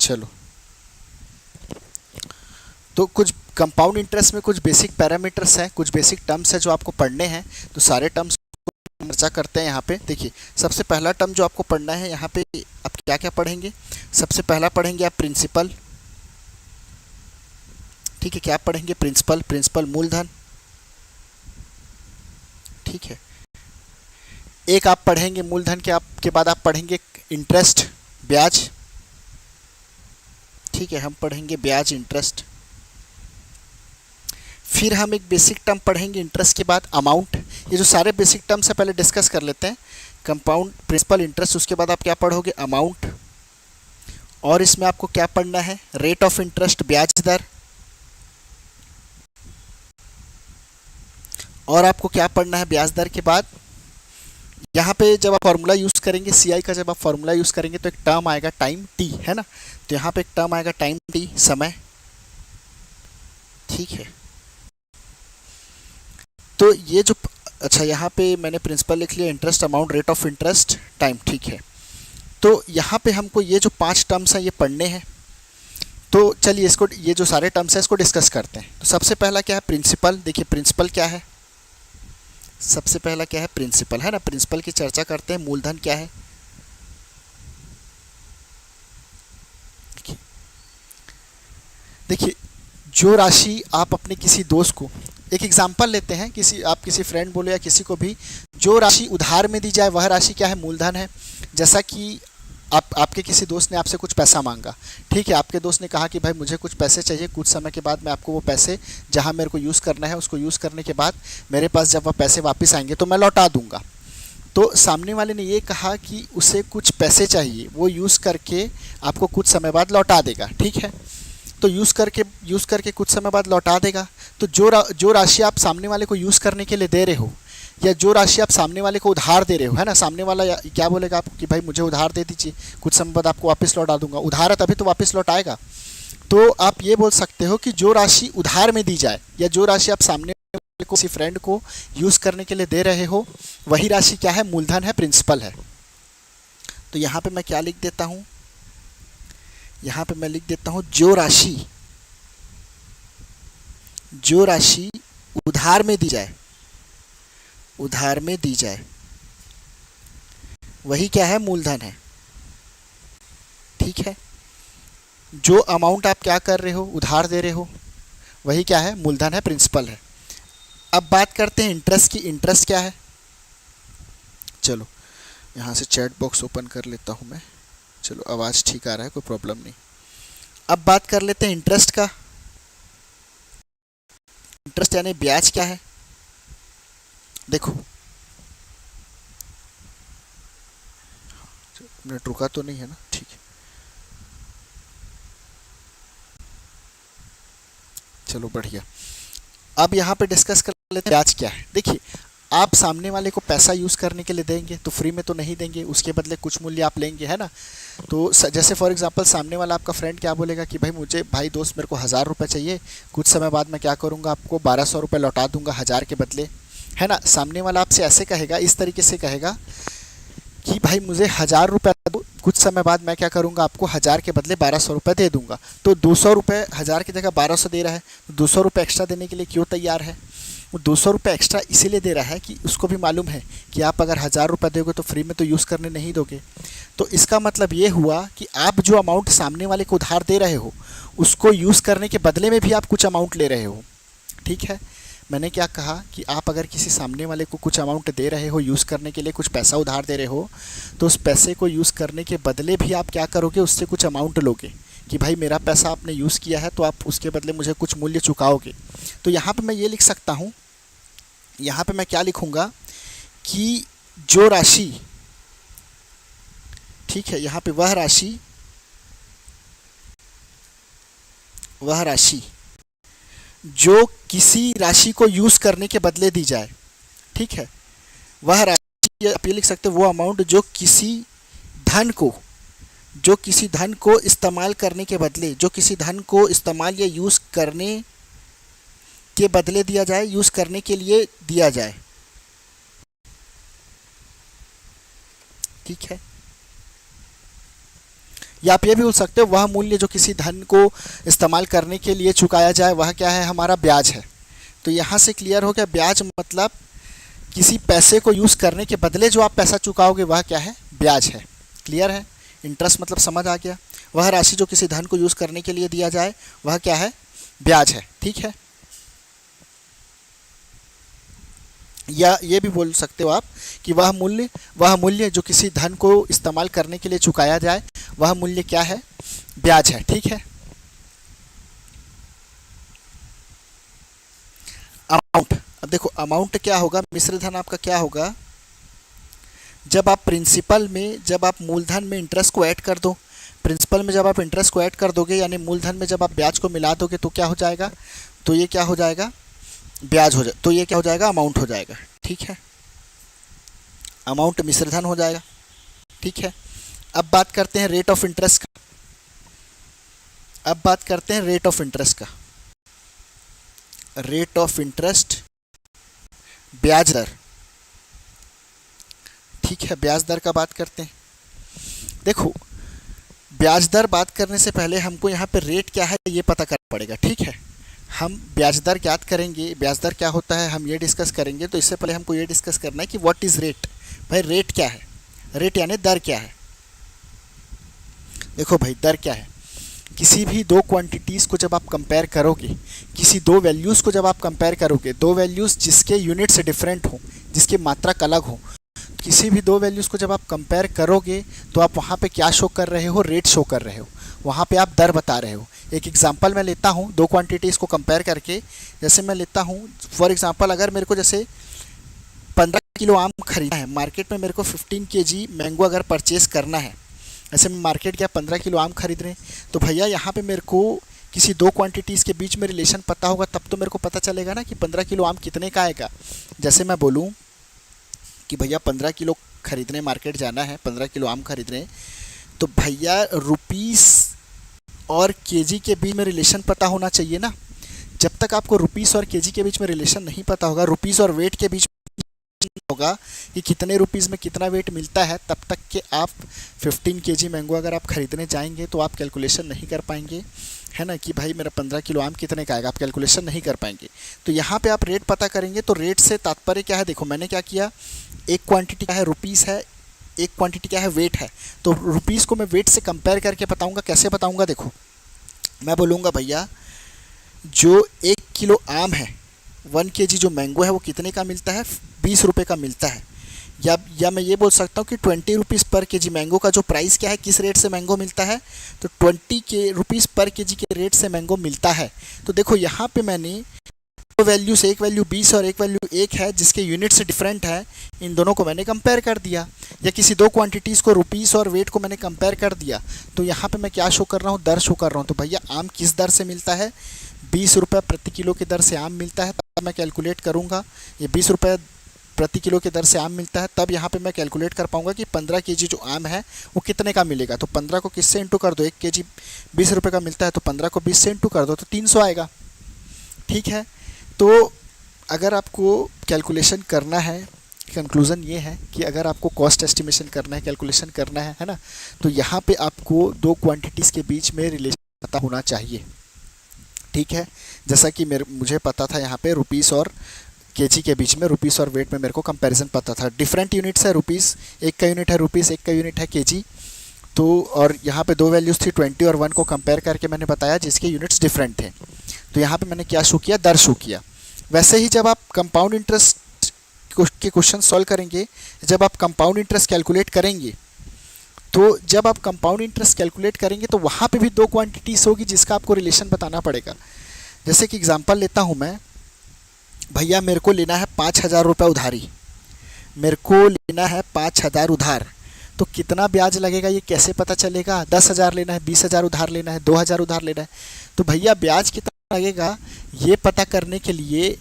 चलो, तो कुछ कंपाउंड इंटरेस्ट में कुछ बेसिक पैरामीटर्स हैं, कुछ बेसिक टर्म्स हैं जो आपको पढ़ने हैं। तो सारे टर्म्स को चर्चा करते हैं यहाँ पे। देखिए, सबसे पहला टर्म जो आपको पढ़ना है यहाँ पे, आप क्या क्या पढ़ेंगे? सबसे पहला पढ़ेंगे आप प्रिंसिपल। ठीक है, क्या पढ़ेंगे? प्रिंसिपल। प्रिंसिपल मूलधन। ठीक है, एक आप पढ़ेंगे मूलधन के बाद आप पढ़ेंगे इंटरेस्ट, ब्याज। ठीक है, हम पढ़ेंगे ब्याज, इंटरेस्ट। फिर हम एक बेसिक टर्म पढ़ेंगे इंटरेस्ट के बाद, अमाउंट। ये जो सारे बेसिक टर्म्स है पहले डिस्कस कर लेते हैं। कंपाउंड, प्रिंसिपल, इंटरेस्ट, उसके बाद आप क्या पढ़ोगे? अमाउंट। और इसमें आपको क्या पढ़ना है? रेट ऑफ इंटरेस्ट, ब्याज दर। और आपको क्या पढ़ना है ब्याज दर के बाद? यहाँ पे जब आप फॉर्मूला यूज़ करेंगे सीआई का, जब आप फॉर्मूला यूज़ करेंगे तो एक टर्म आएगा टाइम टी, है ना। तो यहाँ पे एक टर्म आएगा टाइम टी, समय। ठीक है, तो ये जो, अच्छा यहाँ पे मैंने प्रिंसिपल लिख लिया, interest, amount, rate of interest, time. ठीक है, तो यहाँ पे हमको ये जो 5 टर्म्स हैं ये पढ़ने हैं। तो चलिए इसको, ये जो सारे टर्म्स हैं इसको डिस्कस करते हैं। तो सबसे पहला क्या है? प्रिंसिपल। देखिए प्रिंसिपल क्या है? सबसे पहला क्या है? प्रिंसिपल, है ना। प्रिंसिपल की चर्चा करते हैं। मूलधन क्या है? देखिए, जो राशि आप अपने किसी दोस्त को, एक एग्जाम्पल लेते हैं, आप किसी फ्रेंड बोले या किसी को भी, जो राशि उधार में दी जाए वह राशि क्या है? मूलधन है। जैसा कि आपके किसी दोस्त ने आपसे कुछ पैसा मांगा। ठीक है, आपके दोस्त ने कहा कि भाई मुझे कुछ पैसे चाहिए, कुछ समय के बाद मैं आपको वो पैसे जहां मेरे को यूज़ करना है उसको यूज़ करने के बाद मेरे पास जब वह पैसे वापस आएंगे तो मैं लौटा दूंगा। तो सामने वाले ने ये कहा कि उसे कुछ पैसे चाहिए, वो यूज़ करके आपको कुछ समय बाद लौटा देगा। ठीक है, तो यूज़ करके कुछ समय बाद लौटा देगा। तो जो राशि आप सामने वाले को यूज़ करने के लिए दे रहे हो, या जो राशि आप सामने वाले को उधार दे रहे हो, है ना, सामने वाला क्या बोलेगा आपको कि भाई मुझे उधार दे दीजिए, कुछ समय बाद आपको वापस लौटा दूंगा। उधार है तभी तो वापस लौटाएगा। तो आप ये बोल सकते हो कि जो राशि उधार में दी जाए, या जो राशि आप सामने वाले को, किसी फ्रेंड को यूज़ करने के लिए दे रहे हो, वही राशि क्या है? मूलधन है, प्रिंसिपल है। तो यहाँ पे मैं क्या लिख देता हूँ? यहाँ पे मैं लिख देता हूँ जो राशि उधार में दी जाए, उधार में दी जाए, वही क्या है? मूलधन है। ठीक है, जो अमाउंट आप क्या कर रहे हो? उधार दे रहे हो, वही क्या है? मूलधन है, प्रिंसिपल है। अब बात करते हैं इंटरेस्ट की। इंटरेस्ट क्या है? चलो यहाँ से चैट बॉक्स ओपन कर लेता हूँ मैं। चलो, आवाज़ ठीक आ रहा है, कोई प्रॉब्लम नहीं। अब बात कर लेते हैं इंटरेस्ट का। इंटरेस्ट यानी ब्याज क्या है? देखो, मिनट रुका तो नहीं है ना? ठीक है, चलो बढ़िया। अब यहाँ पे डिस्कस कर लेते हैं ब्याज क्या है। देखिए, आप सामने वाले को पैसा यूज़ करने के लिए देंगे तो फ्री में तो नहीं देंगे, उसके बदले कुछ मूल्य आप लेंगे, है ना। तो जैसे फॉर एग्जांपल सामने वाला आपका फ्रेंड क्या बोलेगा कि भाई दोस्त मेरे को 1000 रुपये चाहिए, कुछ समय बाद मैं क्या करूँगा, आपको 1200 रुपये लौटा दूंगा 1000 के बदले, है ना। सामने वाला आपसे ऐसे कहेगा, इस तरीके से कहेगा कि भाई मुझे 1000 रुपये दो, कुछ समय बाद मैं क्या करूँगा, आपको 1000 के बदले 1200 रुपये दे दूंगा। तो 200 रुपये, 1000 की जगह 1200 दे रहा है, तो 200 रुपये एक्स्ट्रा देने के लिए क्यों तैयार है? वो 200 रुपये एक्स्ट्रा इसीलिए दे रहा है कि उसको भी मालूम है कि आप अगर 1000 रुपये दोगे तो फ्री में तो यूज़ करने नहीं दोगे। तो इसका मतलब ये हुआ कि आप जो अमाउंट सामने वाले को उधार दे रहे हो, उसको यूज़ करने के बदले में भी आप कुछ अमाउंट ले रहे हो। ठीक है, मैंने क्या कहा कि आप अगर किसी सामने वाले को कुछ अमाउंट दे रहे हो यूज़ करने के लिए, कुछ पैसा उधार दे रहे हो, तो उस पैसे को यूज़ करने के बदले भी आप क्या करोगे, उससे कुछ अमाउंट लोगे कि भाई मेरा पैसा आपने यूज़ किया है तो आप उसके बदले मुझे कुछ मूल्य चुकाओगे। तो यहाँ पे मैं ये लिख सकता हूँ, यहाँ पे मैं क्या लिखूँगा कि जो राशि, ठीक है, यहाँ पे वह राशि जो किसी राशि को यूज़ करने के बदले दी जाए, ठीक है, वह राशि, आप ये लिख सकते हो, वो अमाउंट जो किसी धन को इस्तेमाल करने के बदले, जो किसी धन को इस्तेमाल या यूज़ करने के बदले दिया जाए, यूज़ करने के लिए दिया जाए। ठीक है, या आप ये भी बोल सकते हो वह मूल्य जो किसी धन को इस्तेमाल करने के लिए चुकाया जाए वह क्या है, हमारा ब्याज है। तो यहाँ से क्लियर हो गया, ब्याज मतलब किसी पैसे को यूज़ करने के बदले जो आप पैसा चुकाओगे वह क्या है, ब्याज है। क्लियर है, इंटरेस्ट मतलब समझ आ गया। वह राशि जो किसी धन को यूज़ करने के लिए दिया जाए वह क्या है, ब्याज है। ठीक है, या ये भी बोल सकते हो आप कि वह मूल्य जो किसी धन को इस्तेमाल करने के लिए चुकाया जाए वह मूल्य क्या है, ब्याज है। ठीक है, अमाउंट। अब देखो अमाउंट क्या होगा, मिश्र धन आपका क्या होगा, जब आप प्रिंसिपल में, जब आप मूलधन में इंटरेस्ट को ऐड कर दो, प्रिंसिपल में जब आप इंटरेस्ट को ऐड कर दोगे यानी मूलधन में जब आप ब्याज को मिला दोगे तो क्या हो जाएगा, तो ये क्या हो जाएगा, ब्याज हो जाए, तो ये क्या हो जाएगा, अमाउंट हो जाएगा। ठीक है, अमाउंट मिश्रधन हो जाएगा। ठीक है, अब बात करते हैं रेट ऑफ इंटरेस्ट का। अब बात करते हैं रेट ऑफ इंटरेस्ट का। रेट ऑफ इंटरेस्ट, ब्याज दर। ठीक है, ब्याज दर का बात करते हैं। देखो ब्याज दर बात करने से पहले हमको यहाँ पे रेट क्या है ये पता करना पड़ेगा। ठीक है, हम ब्याज दर ज्ञात करेंगे, ब्याज दर क्या होता है हम ये डिस्कस करेंगे। तो इससे पहले हमको ये डिस्कस करना है कि व्हाट इज़ रेट। भाई रेट क्या है, रेट यानी दर क्या है। देखो भाई दर क्या है, किसी भी दो क्वांटिटीज़ को जब आप कंपेयर करोगे, किसी दो वैल्यूज़ को जब आप कंपेयर करोगे, दो वैल्यूज़ जिसके यूनिट से डिफरेंट हो, जिसकी मात्रक अलग हो, किसी भी दो वैल्यूज़ को जब आप कंपेयर करोगे तो आप वहाँ पे क्या शो कर रहे हो, रेट शो कर रहे हो, वहाँ पे आप दर बता रहे हो। एक एग्जांपल मैं लेता हूँ दो क्वांटिटीज़ को कंपेयर करके। जैसे मैं लेता हूँ फॉर एग्जांपल, अगर मेरे को जैसे 15 किलो आम खरीदना है, मार्केट में मेरे को 15 केजी मैंगो अगर परचेस करना है, ऐसे मैं मार्केट गया 15 किलो आम खरीदने, तो भैया यहाँ पे मेरे को किसी दो क्वांटिटीज़ के बीच में रिलेशन पता होगा, तब तो मेरे को पता चलेगा ना कि 15 किलो आम कितने का आएगा। जैसे मैं बोलूँ कि भैया 15 किलो खरीदने मार्केट जाना है, 15 किलो आम खरीदने, तो भैया रुपीस और केजी के बीच में रिलेशन पता होना चाहिए ना। जब तक आपको रुपीस और केजी के बीच में रिलेशन नहीं पता होगा, रुपीस और वेट के बीच में होगा कि कितने रुपीस में कितना वेट मिलता है, तब तक के आप 15 केजी मैंगो अगर आप खरीदने जाएंगे तो आप कैलकुलेशन नहीं कर पाएंगे, है ना, कि भाई मेरा 15 किलो आम कितने का आएगा, आप कैलकुलेशन नहीं कर पाएंगे। तो यहाँ पे आप रेट पता करेंगे। तो रेट से तात्पर्य क्या है, देखो मैंने क्या किया, एक क्वांटिटी क्या है, रुपीस है, एक क्वांटिटी क्या है, वेट है। तो रुपीस को मैं वेट से कंपेयर करके बताऊंगा। कैसे बताऊंगा, देखो मैं बोलूँगा भैया जो 1 किलो आम है, 1 केजी जो मैंगो है वो कितने का मिलता है, 20 रुपये का मिलता है। या मैं ये बोल सकता हूँ कि 20 रुपीज़ पर केजी मैंगो का जो प्राइस क्या है, किस रेट से मैंगो मिलता है, तो 20 रुपीज़ पर केजी के रेट से मैंगो मिलता है। तो देखो यहाँ पे मैंने दो वैल्यूज़, एक वैल्यू 20 और एक वैल्यू 1 है जिसके यूनिट से डिफरेंट है, इन दोनों को मैंने कंपेयर कर दिया। या किसी दो क्वांटिटीज़ को, रुपीस और वेट को मैंने कंपेयर कर दिया, तो यहाँ पे मैं क्या शो कर रहा हूँ, दर शो कर रहा हूँ। तो भैया आम किस दर से मिलता है, 20 रुपये प्रति किलो की दर से आम मिलता है। तब मैं कैलकुलेट करूँगा, ये 20 रुपये प्रति किलो की दर से आम मिलता है, तब यहाँ पे मैं कैलकुलेट कर पाऊँगा कि 15 केजी जो आम है वो कितने का मिलेगा। तो 15 को किससे इंटू कर दो, 1 केजी 20 रुपये का मिलता है, तो 15 को 20 से इंटू कर दो तो 300 आएगा। ठीक है, तो अगर आपको कैलकुलेशन करना है, कंक्लूज़न ये है कि अगर आपको कॉस्ट एस्टिमेशन करना है, कैलकुलेशन करना है ना, तो यहाँ पे आपको दो क्वांटिटीज़ के बीच में रिलेशन पता होना चाहिए। ठीक है, जैसा कि मुझे पता था यहाँ पे रुपीस और केजी के बीच में, रुपीस और वेट में मेरे को कंपैरिजन पता था। डिफरेंट यूनिट्स है, रुपीस एक का यूनिट है रुपीस, एक का यूनिट है केजी। तो और यहाँ पे दो वैल्यूज़ थी 20 और 1 को कंपेयर करके मैंने बताया जिसके यूनिट्स डिफरेंट थे। तो यहाँ पे मैंने क्या शो किया, दर शो किया। वैसे ही जब आप कंपाउंड इंटरेस्ट के क्वेश्चन सॉल्व करेंगे, जब आप कंपाउंड इंटरेस्ट कैलकुलेट करेंगे, तो जब आप कंपाउंड इंटरेस्ट कैलकुलेट करेंगे तो वहाँ पे भी दो क्वांटिटीज़ होगी जिसका आपको रिलेशन बताना पड़ेगा। जैसे कि एग्जांपल लेता हूँ मैं, भैया मेरे को लेना है 5,000 रुपये उधारी, मेरे को लेना है 5,000 उधार, तो कितना ब्याज लगेगा ये कैसे पता चलेगा, 10,000 लेना है, 20,000 उधार लेना है, 2,000 उधार लेना है, तो भैया ब्याज कितना लगेगा ये पता करने के लिए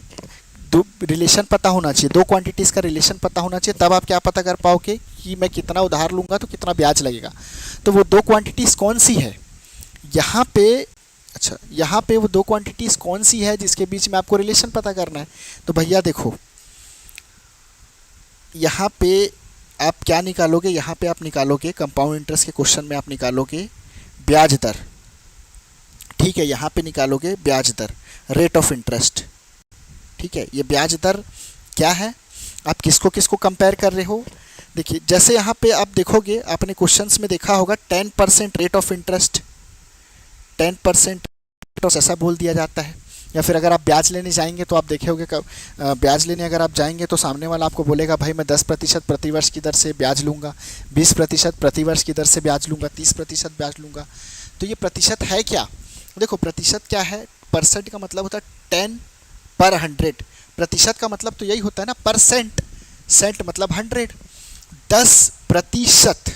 दो रिलेशन पता होना चाहिए, दो क्वांटिटीज़ का रिलेशन पता होना चाहिए। तब आप क्या पता कर पाओगे कि मैं कितना उधार लूँगा तो कितना ब्याज लगेगा। तो वो दो क्वांटिटीज़ कौन सी है यहाँ पे, अच्छा यहाँ पे वो दो क्वांटिटीज़ कौन सी है जिसके बीच में आपको रिलेशन पता करना है। तो भैया देखो यहाँ पे आप क्या निकालोगे, यहाँ पे आप निकालोगे कंपाउंड इंटरेस्ट के क्वेश्चन में आप निकालोगे ब्याज दर, ठीक है, यहाँ पे निकालोगे ब्याज दर, रेट ऑफ इंटरेस्ट, ठीक है। ये ब्याज दर क्या है, आप किसको किसको कंपेयर कर रहे हो। देखिए जैसे यहाँ पे आप देखोगे, आपने क्वेश्चंस में देखा होगा 10% रेट ऑफ इंटरेस्ट, 10% ऐसा बोल दिया जाता है। या फिर अगर आप ब्याज लेने जाएंगे तो आप देखे होंगे ब्याज लेने अगर आप जाएंगे तो सामने वाला आपको बोलेगा भाई मैं 10% प्रतिवर्ष की दर से ब्याज लूँगा, 20% प्रतिवर्ष की दर से ब्याज लूँगा, 30% ब्याज लूँगा। तो ये प्रतिशत है क्या, देखो प्रतिशत क्या है, परसेंट का मतलब होता है 10/100, प्रतिशत का मतलब तो यही होता है ना, परसेंट, सेंट मतलब 100, 10%,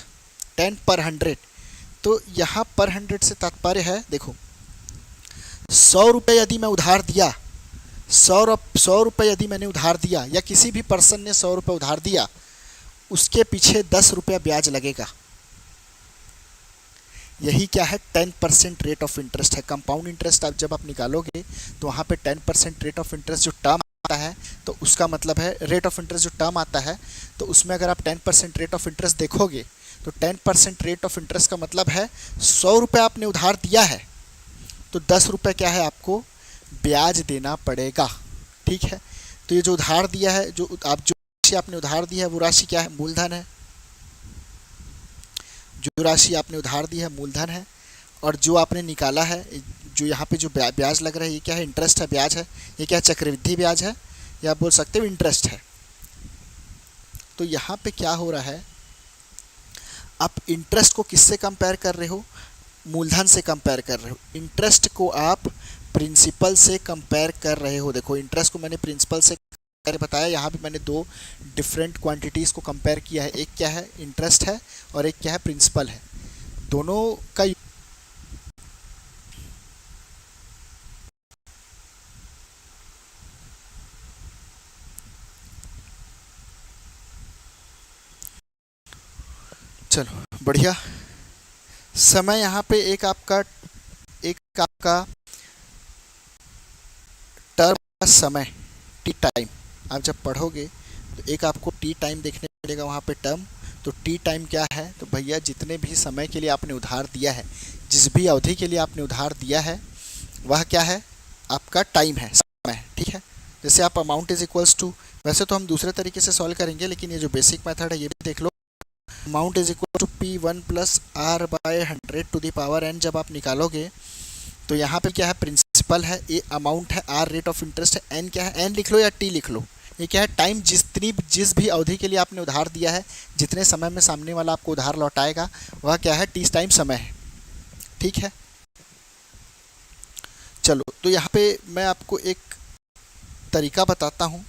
10/100। तो यहाँ पर 100 से तात्पर्य है, देखो 100 रुपये यदि मैं उधार दिया, 100 रुपये यदि मैंने उधार दिया, या किसी भी पर्सन ने 100 रुपये उधार दिया, उसके पीछे 10 रुपया ब्याज लगेगा। यही क्या है, 10% रेट ऑफ इंटरेस्ट है। कंपाउंड इंटरेस्ट आप जब आप निकालोगे तो वहाँ पे 10% रेट ऑफ इंटरेस्ट जो टर्म आता है, तो उसका मतलब है रेट ऑफ इंटरेस्ट जो टर्म आता है, तो उसमें अगर आप 10% रेट ऑफ इंटरेस्ट देखोगे तो 10% रेट ऑफ इंटरेस्ट का मतलब है 100 रुपये आपने उधार दिया है तो 10 रुपये क्या है, आपको ब्याज देना पड़ेगा, ठीक है। तो ये जो उधार दिया है, जो राशि आपने उधार दी है वो राशि क्या है, मूलधन है। जो राशि आपने उधार दी है मूलधन है, और जो आपने निकाला है, जो यहाँ पे जो ब्याज लग रहा है, ये क्या है, इंटरेस्ट है, ब्याज है। ये क्या है, चक्रवृद्धि ब्याज है, या आप बोल सकते हो इंटरेस्ट है। तो यहाँ पे क्या हो रहा है, आप इंटरेस्ट को किससे कंपेयर कर रहे हो, मूलधन से कंपेयर कर रहे हो। इंटरेस्ट को आप प्रिंसिपल से कंपेयर कर रहे हो। देखो इंटरेस्ट को मैंने प्रिंसिपल से बताया, यहाँ भी मैंने दो डिफरेंट क्वांटिटीज़ को कंपेयर किया है, एक क्या है इंटरेस्ट है और एक क्या है प्रिंसिपल है। दोनों का चलो बढ़िया। समय यहाँ पे एक आपका टर्म का समय, टी टाइम, आप जब पढ़ोगे तो एक आपको टी टाइम देखने मिलेगा वहाँ पे टर्म। तो टी टाइम क्या है, तो भैया जितने भी समय के लिए आपने उधार दिया है, जिस भी अवधि के लिए आपने उधार दिया है, वह क्या है, आपका टाइम है, समय है, ठीक है। जैसे आप अमाउंट इज इक्वल्स टू, वैसे तो हम दूसरे तरीके से सॉल्व करेंगे, लेकिन ये जो बेसिक मेथड है ये भी देख लो। Amount is equal to P1 + R/100 to the power n जब आप निकालोगे तो यहाँ पे क्या है, प्रिंसिपल है, ए अमाउंट है, आर रेट ऑफ इंटरेस्ट है, एन क्या है, एन लिख लो या टी लिख लो। ये क्या है, टाइम, जिस भी अवधि के लिए आपने उधार दिया है, जितने समय में सामने वाला आपको उधार लौटाएगा, वह क्या है, टी टाइम समय है, ठीक है। चलो तो यहाँ पे मैं आपको एक तरीका बताता हूँ,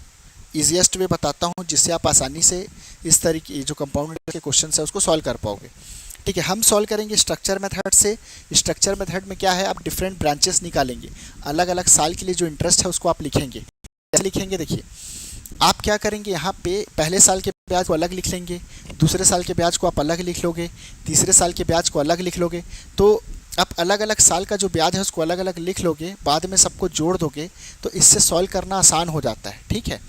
ईजीएस्ट वे बताता हूँ, जिससे आप आसानी से इस तरीके जो कंपाउंड के क्वेश्चन है उसको सॉल्व कर पाओगे, ठीक है। हम सॉल्व करेंगे स्ट्रक्चर मेथड से। स्ट्रक्चर मेथड में क्या है, आप डिफरेंट ब्रांचेस निकालेंगे, अलग अलग साल के लिए जो इंटरेस्ट है उसको आप लिखेंगे। कैसे लिखेंगे, देखिए आप क्या करेंगे, यहाँ पे पहले साल के ब्याज को अलग लिख लेंगे, दूसरे साल के ब्याज को आप अलग लिख लोगे, तीसरे साल के ब्याज को अलग लिख लोगे। तो आप अलग अलग साल का जो ब्याज है उसको अलग अलग लिख लोगे, बाद में सबको जोड़ दोगे, तो इससे सॉल्व करना आसान हो जाता है, ठीक है।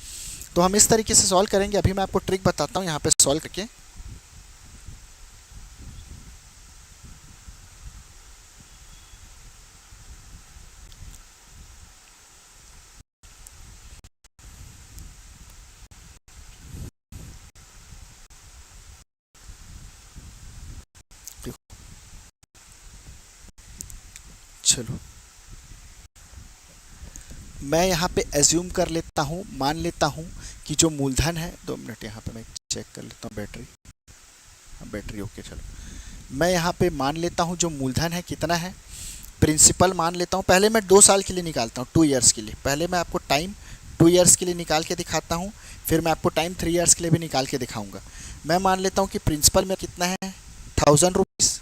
तो हम इस तरीके से सॉल्व करेंगे। अभी मैं आपको ट्रिक बताता हूँ यहाँ पे सॉल्व करके। चलो मैं यहाँ पे एज्यूम कर लेता हूँ, मान लेता हूँ कि जो मूलधन है, 2 मिनट यहाँ पे मैं चेक कर लेता हूँ बैटरी ओके। चलो मैं यहाँ पे मान लेता हूँ जो मूलधन है कितना है, प्रिंसिपल मान लेता हूँ। पहले मैं 2 साल के लिए निकालता हूँ, 2 ईयर्स के लिए। पहले मैं आपको टाइम 2 ईयर्स के लिए निकाल के दिखाता हूँ, फिर मैं आपको टाइम 3 ईयर्स के लिए भी निकाल के दिखाऊंगा। मैं मान लेता हूँ कि प्रिंसिपल में कितना है, 1000 रुपीज़।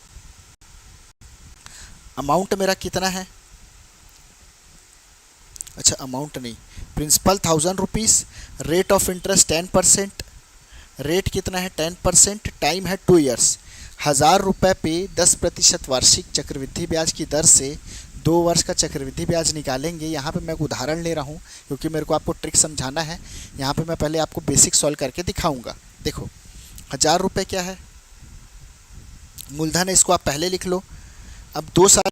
अमाउंट मेरा कितना है, अच्छा अमाउंट नहीं, principal 1000 rupees, rate of interest 10%, rate कितना है 10%, टाइम है 2 ईयर्स। 1000 रुपये पे 10% वार्षिक चक्रवृद्धि ब्याज की दर से 2 वर्ष का चक्रवृद्धि ब्याज निकालेंगे। यहाँ पे मैं एक उदाहरण ले रहा हूँ क्योंकि मेरे को आपको ट्रिक समझाना है। यहाँ पे मैं पहले आपको बेसिक सॉल्व करके दिखाऊंगा। देखो 1000 रुपये क्या है, मूलधन है, इसको आप पहले लिख लो। अब 2 साल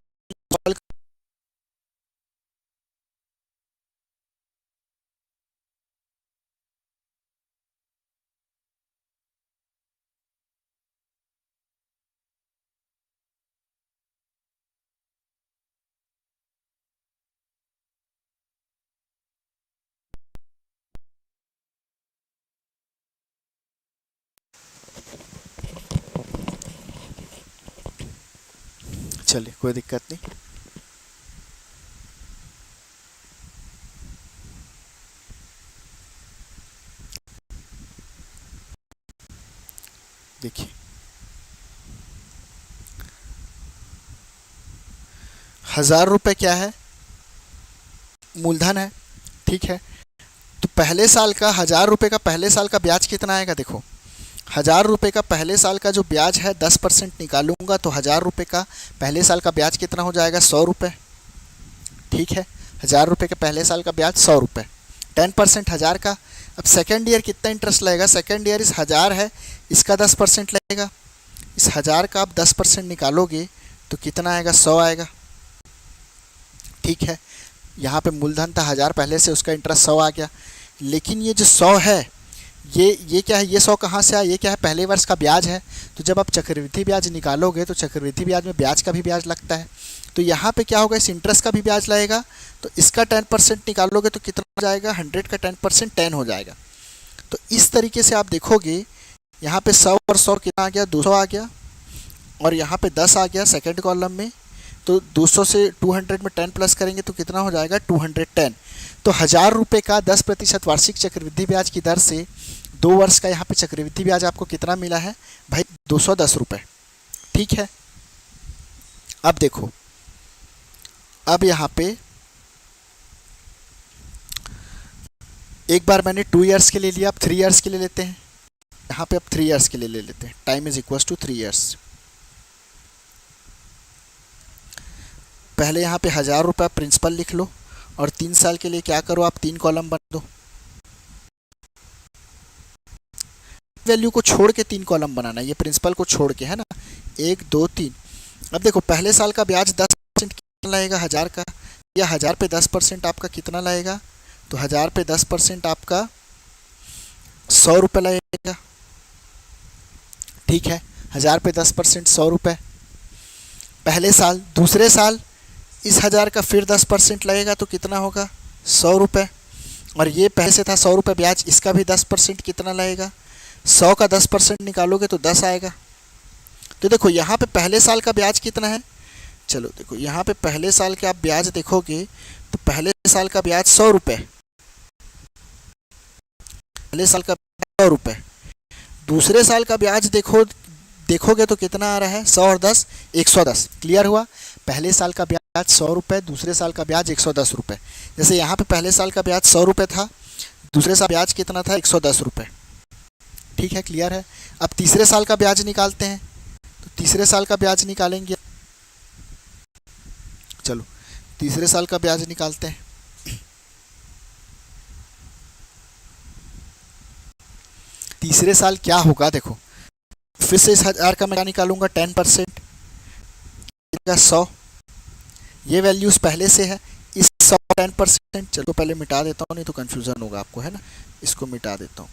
चलिए कोई दिक्कत नहीं। देखिए 1000 रुपये क्या है, मूलधन है, ठीक है। तो पहले साल का 1000 रुपये का पहले साल का ब्याज कितना आएगा, देखो 1000 रुपये का पहले साल का जो ब्याज है 10% निकालूंगा तो 1000 रुपये का पहले साल का ब्याज कितना हो जाएगा, 100 रुपये, ठीक है। 1000 रुपये के पहले साल का ब्याज 100 रुपये, 10% 1000 का। अब सेकेंड ईयर कितना इंटरेस्ट लगेगा, सेकेंड ईयर इस 1000 है, इसका 10% लगेगा। इस 1000 का आप 10% निकालोगे तो कितना आएगा, 100 आएगा, ठीक है। यहाँ पे मूलधन था 1000 पहले से, उसका इंटरेस्ट 100 आ गया। लेकिन ये जो 100 है, ये क्या है, ये 100 कहाँ से आया, ये क्या है, पहले वर्ष का ब्याज है। तो जब आप चक्रवृद्धि ब्याज निकालोगे तो चक्रवृद्धि ब्याज में ब्याज का भी ब्याज लगता है। तो यहाँ पे क्या होगा, इस इंटरेस्ट का भी ब्याज लगेगा। तो इसका 10% निकालोगे तो कितना हो जाएगा, 100 का 10% 10 हो जाएगा। तो इस तरीके से आप देखोगे यहाँ पे 100 और 100 कितना आ गया, 200 आ गया, और यहाँ पे 10 आ गया सेकेंड कॉलम में। तो 200 से 200 में 10 प्लस करेंगे तो कितना हो जाएगा, 210। तो 1000 रुपये का 10% वार्षिक चक्रवृद्धि ब्याज की दर से 2 वर्ष का यहाँ पे चक्रवृद्धि ब्याज आपको कितना मिला है भाई, 210 रुपये, ठीक है। अब देखो, अब यहाँ पे एक बार मैंने 2 ईयर्स के लिए लिया, अब 3 ईयर्स के लिए लेते हैं। यहाँ पे अब 3 ईयर्स के लिए ले लेते हैं, time is equal to 3 years. पहले यहाँ पे 1000 रुपये प्रिंसिपल लिख लो, और 3 साल के लिए क्या करो, आप 3 कॉलम बना दो। वैल्यू को छोड़ के 3 कॉलम बनाना, ये प्रिंसिपल को छोड़ के, है ना, 1 2 3। अब देखो पहले साल का ब्याज 10% कितना लगेगा 1000 का, या 1000 पे 10% आपका कितना लगेगा, तो 1000 पे 10% आपका 100 रुपये लगेगा, ठीक है। 1000 पे 10% 100 रुपये पहले साल। दूसरे साल इस 1000 का फिर 10% लगेगा तो कितना होगा, 100 रुपये। और ये पहले से था 100 रुपये ब्याज, इसका भी 10% कितना लगेगा, 100 का 10% निकालोगे तो 10 आएगा। तो देखो यहाँ पे पहले साल का ब्याज कितना है, चलो देखो यहाँ पे पहले साल के आप ब्याज देखोगे तो पहले साल का ब्याज 100 रुपये, पहले साल का 100 रुपये। दूसरे साल का ब्याज देखोगे तो कितना आ रहा है, 100 और 10 110। क्लियर हुआ, पहले साल का ब्याज 100 रुपये, दूसरे साल का ब्याज 110 रुपये। जैसे यहाँ पे पहले साल का ब्याज 100 रुपये था, दूसरे साल ब्याज कितना था, 110 रुपये, ठीक है। क्लियर है। अब तीसरे साल का ब्याज निकालते हैं, तो तीसरे साल का ब्याज निकालेंगे, चलो तीसरे साल का ब्याज निकालते हैं। तीसरे साल क्या होगा, देखो फिर से इस 1000 का मैं क्या निकालूंगा, 10%, 100। ये वैल्यूज पहले से है, इस 100 10%, चलो पहले मिटा देता हूँ नहीं तो कंफ्यूजन होगा आपको, है ना। इसको मिटा देता हूँ,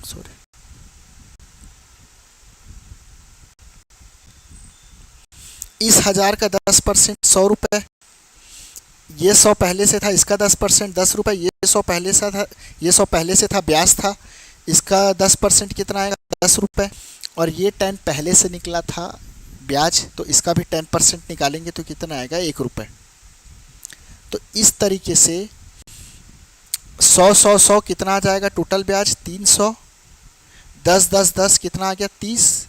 सॉरी। इस 1000 का 10% 100 रुपये, ये 100 पहले से था, इसका 10% 10 रुपये, ये 100 पहले से था, ये 100 पहले से था, ब्याज था, इसका 10% कितना आएगा, 10 रुपये। और ये 10 पहले से निकला था ब्याज, तो इसका भी 10% निकालेंगे तो कितना आएगा, 1 रुपये। तो इस तरीके से 100 100 100 कितना आ जाएगा, टोटल ब्याज 300, 10 10 10 कितना आ गया, 30,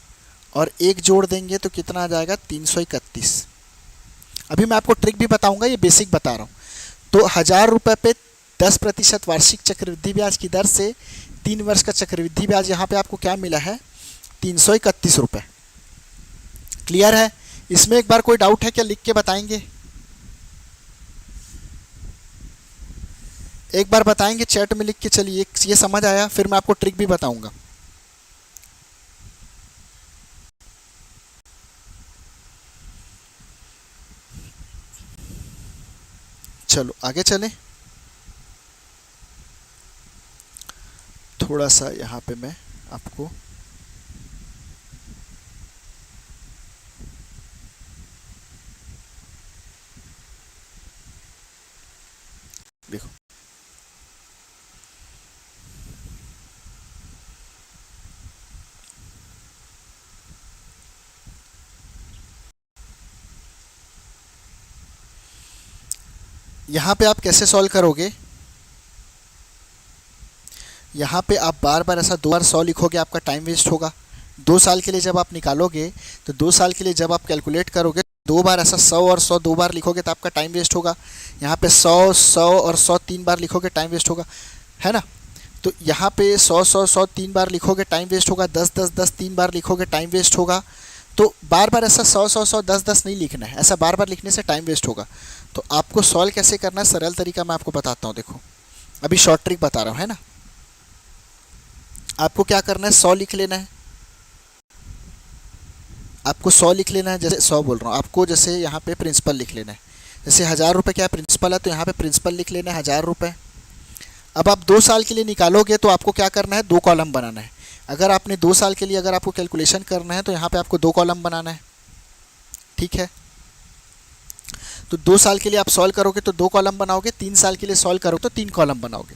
और 1 जोड़ देंगे तो कितना आ जाएगा, 331। अभी मैं आपको ट्रिक भी बताऊंगा, ये बेसिक बता रहा हूँ। तो 1000 रुपये पे 10% वार्षिक चक्रवृद्धि ब्याज की दर से 3 वर्ष का चक्रवृद्धि ब्याज यहाँ पे आपको क्या मिला है, 331 रुपये। क्लियर है। इसमें एक बार कोई डाउट है क्या, लिख के बताएंगे, एक बार बताएंगे चैट में लिख के। चलिए ये समझ आया, फिर मैं आपको ट्रिक भी बताऊंगा। चलो आगे चलें। थोड़ा सा यहाँ पे मैं आपको देखो, यहाँ पे आप कैसे सॉल्व करोगे, यहाँ पे आप बार बार ऐसा 2 बार 100 लिखोगे, आपका टाइम वेस्ट होगा। 2 साल के लिए जब आप निकालोगे तो 2 साल के लिए जब आप कैलकुलेट करोगे 2 बार ऐसा 100 और 100 2 बार लिखोगे तो आपका टाइम वेस्ट होगा। यहाँ पे 100 100 और 100 3 बार लिखोगे, टाइम वेस्ट होगा, है ना। तो यहाँ पे 100 100 100 3 बार लिखोगे, टाइम वेस्ट होगा। 10 10 10 3 बार लिखोगे, टाइम वेस्ट होगा। तो बार बार ऐसा 100 100 100 10 10 नहीं लिखना है, ऐसा बार बार लिखने से टाइम वेस्ट होगा। तो आपको सॉल्व कैसे करना है, सरल तरीका मैं आपको बताता हूँ। देखो अभी शॉर्ट ट्रिक बता रहा हूँ, है ना। आपको क्या करना है, 100 लिख लेना है। आपको 100 लिख लेना है, जैसे 100 बोल रहा हूँ आपको, जैसे यहाँ पे प्रिंसिपल लिख लेना है। जैसे 1000 रुपये क्या प्रिंसिपल है, तो यहाँ पे प्रिंसिपल लिख लेना है 1000 रुपये। अब आप 2 साल के लिए निकालोगे तो आपको क्या करना है, 2 कॉलम बनाना है। अगर आपने 2 साल के लिए अगर आपको कैलकुलेशन करना है तो यहाँ पे आपको 2 कॉलम बनाना है, ठीक है। तो 2 साल के लिए आप सॉल्व करोगे तो 2 कॉलम बनाओगे, 3 साल के लिए सॉल्व करोगे तो 3 कॉलम बनाओगे,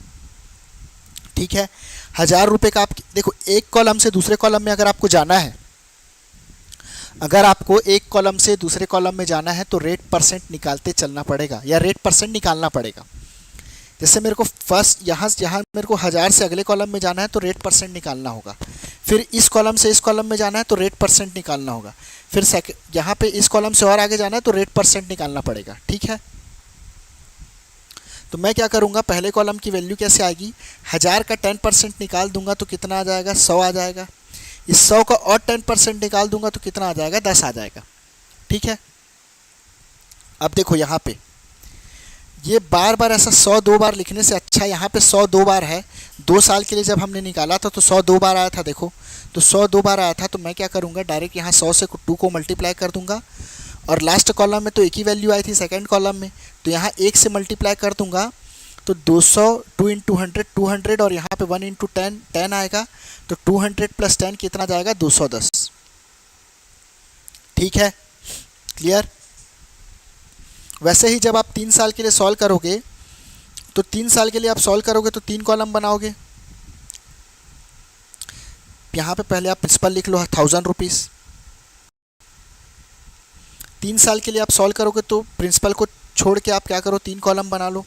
ठीक है। 1000 रुपये का आप देखो, एक कॉलम से दूसरे कॉलम में अगर आपको जाना है, अगर आपको एक कॉलम से दूसरे कॉलम में जाना है तो रेट परसेंट निकालते चलना पड़ेगा या रेट परसेंट निकालना पड़ेगा। जैसे मेरे को फर्स्ट यहाँ मेरे को 1000 से अगले कॉलम में जाना है तो रेट परसेंट निकालना होगा। फिर इस कॉलम से इस कॉलम में जाना है तो रेट परसेंट निकालना होगा। फिर यहाँ पे इस कॉलम से और आगे जाना है तो रेट परसेंट निकालना पड़ेगा, ठीक है। तो मैं क्या करूँगा, पहले कॉलम की वैल्यू कैसे आएगी, 1000 का 10% निकाल दूंगा तो कितना आ जाएगा, 100 आ जाएगा। इस 100 का और 10% निकाल दूंगा तो कितना आ जाएगा, 10 आ जाएगा, ठीक है। अब देखो यहाँ पे ये बार बार ऐसा 100 2 बार लिखने से अच्छा यहाँ पे 100 2 बार है। 2 साल के लिए जब हमने निकाला था तो 100 2 बार आया था, देखो तो 100 2 बार आया था। तो मैं क्या करूँगा, डायरेक्ट यहाँ 100 से 2 को मल्टीप्लाई कर दूंगा। और लास्ट कॉलम में तो एक ही वैल्यू आई थी सेकंड कॉलम में, तो यहाँ 1 से मल्टीप्लाई कर दूंगा तो 200 2 इंटू 100 200 और यहाँ पे 1 इंटू 10 10 आएगा। तो 200 प्लस 10 कितना जाएगा, 210, ठीक है, क्लियर। वैसे ही जब आप 3 साल के लिए सॉल्व करोगे तो 3 साल के लिए आप सॉल्व करोगे तो 3 कॉलम बनाओगे। यहाँ पे पहले आप प्रिंसिपल लिख लो 1000 रुपीज़। 3 साल के लिए आप सॉल्व करोगे तो प्रिंसिपल को छोड़ के आप क्या करो, 3 कॉलम बना लो।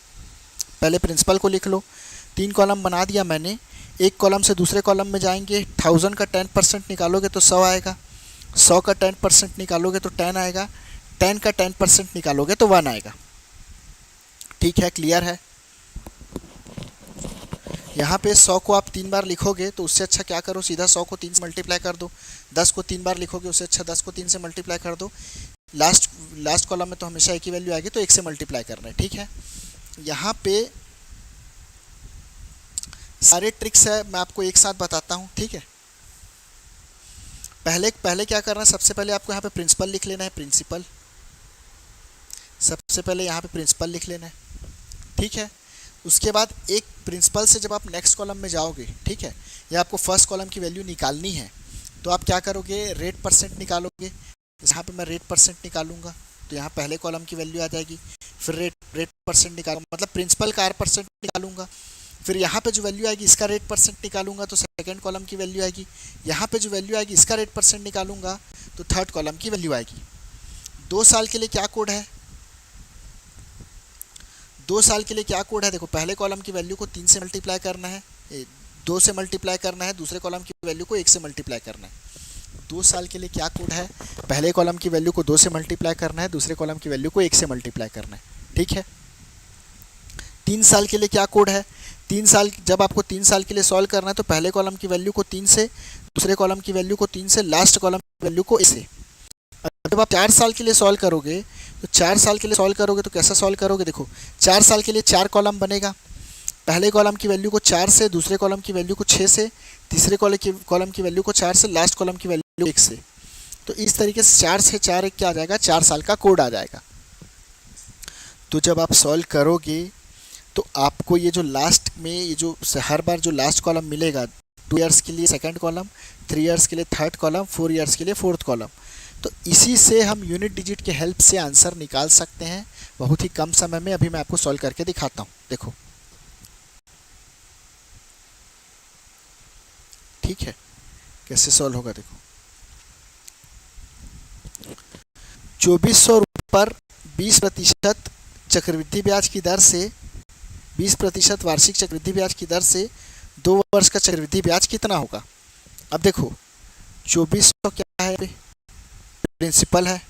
पहले प्रिंसिपल को लिख लो, 3 कॉलम बना दिया मैंने। एक कॉलम से दूसरे कॉलम में जाएंगे, 1000 का 10% निकालोगे तो 100 आएगा। 100 का 10% निकालोगे तो 10 आएगा। 10 का 10% निकालोगे तो 1 आएगा, ठीक है, क्लियर है। यहाँ पे 100 को आप 3 बार लिखोगे तो उससे अच्छा क्या करो, सीधा 100 को 3 से मल्टीप्लाई कर दो। 10 को 3 बार लिखोगे उससे अच्छा 10 को 3 से मल्टीप्लाई कर दो। लास्ट कॉलम में तो हमेशा एक ही वैल्यू आएगी तो 1 से मल्टीप्लाई करना है, ठीक है। यहाँ पे सारे ट्रिक्स है, मैं आपको एक साथ बताता हूँ, ठीक है। पहले क्या करना है, सबसे पहले आपको यहाँ पे प्रिंसिपल लिख लेना है, प्रिंसिपल। सबसे पहले यहाँ पे प्रिंसिपल लिख लेना है, ठीक है। उसके बाद एक प्रिंसिपल से जब आप नेक्स्ट कॉलम में जाओगे, ठीक है, या आपको फर्स्ट कॉलम की वैल्यू निकालनी है तो आप क्या करोगे, रेट परसेंट निकालोगे। यहाँ पे मैं रेट परसेंट निकालूंगा तो यहाँ पहले कॉलम की वैल्यू आ जाएगी। फिर रेट परसेंट निकालूंगा, मतलब प्रिंसिपल का R% निकालूंगा। फिर यहाँ पे जो वैल्यू आएगी इसका रेट परसेंट निकालूंगा तो सेकंड कॉलम की वैल्यू आएगी। यहाँ पे जो वैल्यू आएगी इसका रेट परसेंट निकालूंगा तो थर्ड कॉलम की वैल्यू आएगी। 2 साल के लिए क्या कोड है, 2 साल के लिए क्या कोड है, देखो पहले कॉलम की वैल्यू को 3 से मल्टीप्लाई करना है, 2 से मल्टीप्लाई करना है, दूसरे कॉलम की वैल्यू को 1 से मल्टीप्लाई करना है। 2 साल के लिए क्या कोड है, पहले कॉलम की वैल्यू को 2 से मल्टीप्लाई करना है, दूसरे कॉलम की वैल्यू को 1 से मल्टीप्लाई करना है, ठीक है। 3 साल के लिए क्या कोड है, जब आपको 3 साल के लिए सॉल्व करना है तो पहले कॉलम की वैल्यू को 3 से, दूसरे कॉलम की वैल्यू को 3 से, लास्ट कॉलम की वैल्यू को 1 से। जब आप 4 साल के लिए सॉल्व करोगे तो 4 साल के लिए सॉल्व करोगे तो कैसा सॉल्व करोगे, देखो 4 साल के लिए 4 कॉलम बनेगा। पहले कॉलम की वैल्यू को 4 से, दूसरे कॉलम की वैल्यू को 6 से, तीसरे कॉलम की वैल्यू को 4 से, लास्ट कॉलम की वैल्यू 1 से। तो इस तरीके से 4 से 4 1 क्या आ जाएगा, 4 साल का कोड आ जाएगा। तो जब आप सॉल्व करोगे तो आपको ये जो लास्ट में ये जो हर बार जो लास्ट कॉलम मिलेगा, 2 इयर्स के लिए सेकंड कॉलम, 3 इयर्स के लिए थर्ड कॉलम, 4 इयर्स के लिए फोर्थ कॉलम, तो इसी से हम यूनिट डिजिट के हेल्प से आंसर निकाल सकते हैं बहुत ही कम समय में। अभी मैं आपको सॉल्व करके दिखाता हूँ, देखो। ठीक है, कैसे सॉल्व होगा देखो। 2400 पर 20% चक्रवृद्धि ब्याज की दर से 20% वार्षिक चक्रवृद्धि ब्याज की दर से 2 वर्ष का चक्रवृद्धि ब्याज कितना होगा। अब देखो 2400 क्या है, प्रिंसिपल है।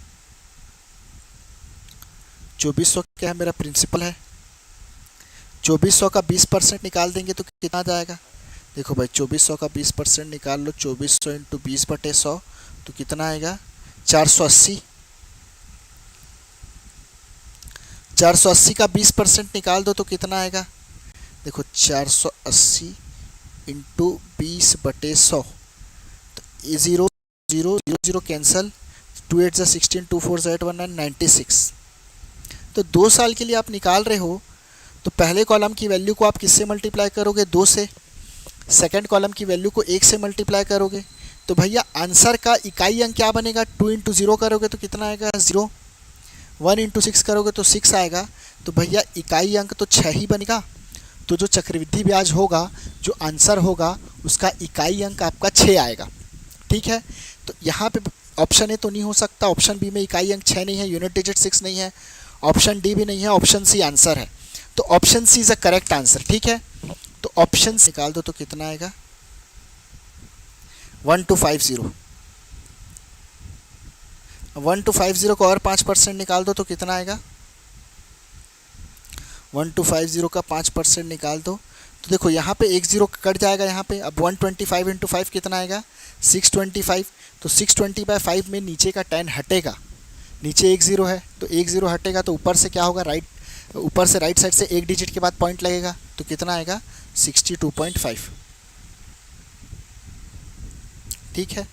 2400 क्या है, मेरा प्रिंसिपल है। 2400 का 20% निकाल देंगे तो कितना आ जाएगा। देखो भाई 2400 का 20% निकाल लो, 2400 इंटू 20/100 तो कितना आएगा 480। 480 का 20% निकाल दो तो कितना आएगा, देखो 480 इंटू 20/100 तो ये 0 0 0 0 कैंसल, 2 8 जा 16, 2 4 जा 8 1 9 96। तो 2 साल के लिए आप निकाल रहे हो तो पहले कॉलम की वैल्यू को आप किससे मल्टीप्लाई करोगे, 2 से। सेकंड कॉलम की वैल्यू को 1 से मल्टीप्लाई करोगे तो भैया आंसर का इकाई अंक क्या बनेगा, 2 इंटू 0 करोगे तो कितना आएगा 0, 1 इंटू 6 करोगे तो 6 आएगा। तो भैया इकाई अंक तो 6 ही बनेगा। तो जो चक्रवृद्धि ब्याज होगा, जो आंसर होगा, उसका इकाई अंक आपका 6 आएगा। ठीक है, तो यहाँ पे ऑप्शन ए तो नहीं हो सकता, ऑप्शन बी में इकाई अंक 6 नहीं है, यूनिट डिजिट 6 नहीं है, ऑप्शन डी भी नहीं है, ऑप्शन सी आंसर है। तो option C is a correct answer. ठीक है, तो ऑप्शन निकाल दो तो कितना आएगा 1250। 1250 को और 5% निकाल दो तो कितना आएगा, 1250 का 5% निकाल दो तो देखो यहाँ पे एक जीरो कट जाएगा यहाँ पे। अब 125 इंटू 5 कितना आएगा 625। तो 620/5 में नीचे का 10 हटेगा, नीचे एक ज़ीरो है तो एक ज़ीरो हटेगा तो ऊपर से क्या होगा, ऊपर से राइट साइड से एक डिजिट के बाद पॉइंट लगेगा तो कितना आएगा 62.5। ठीक है,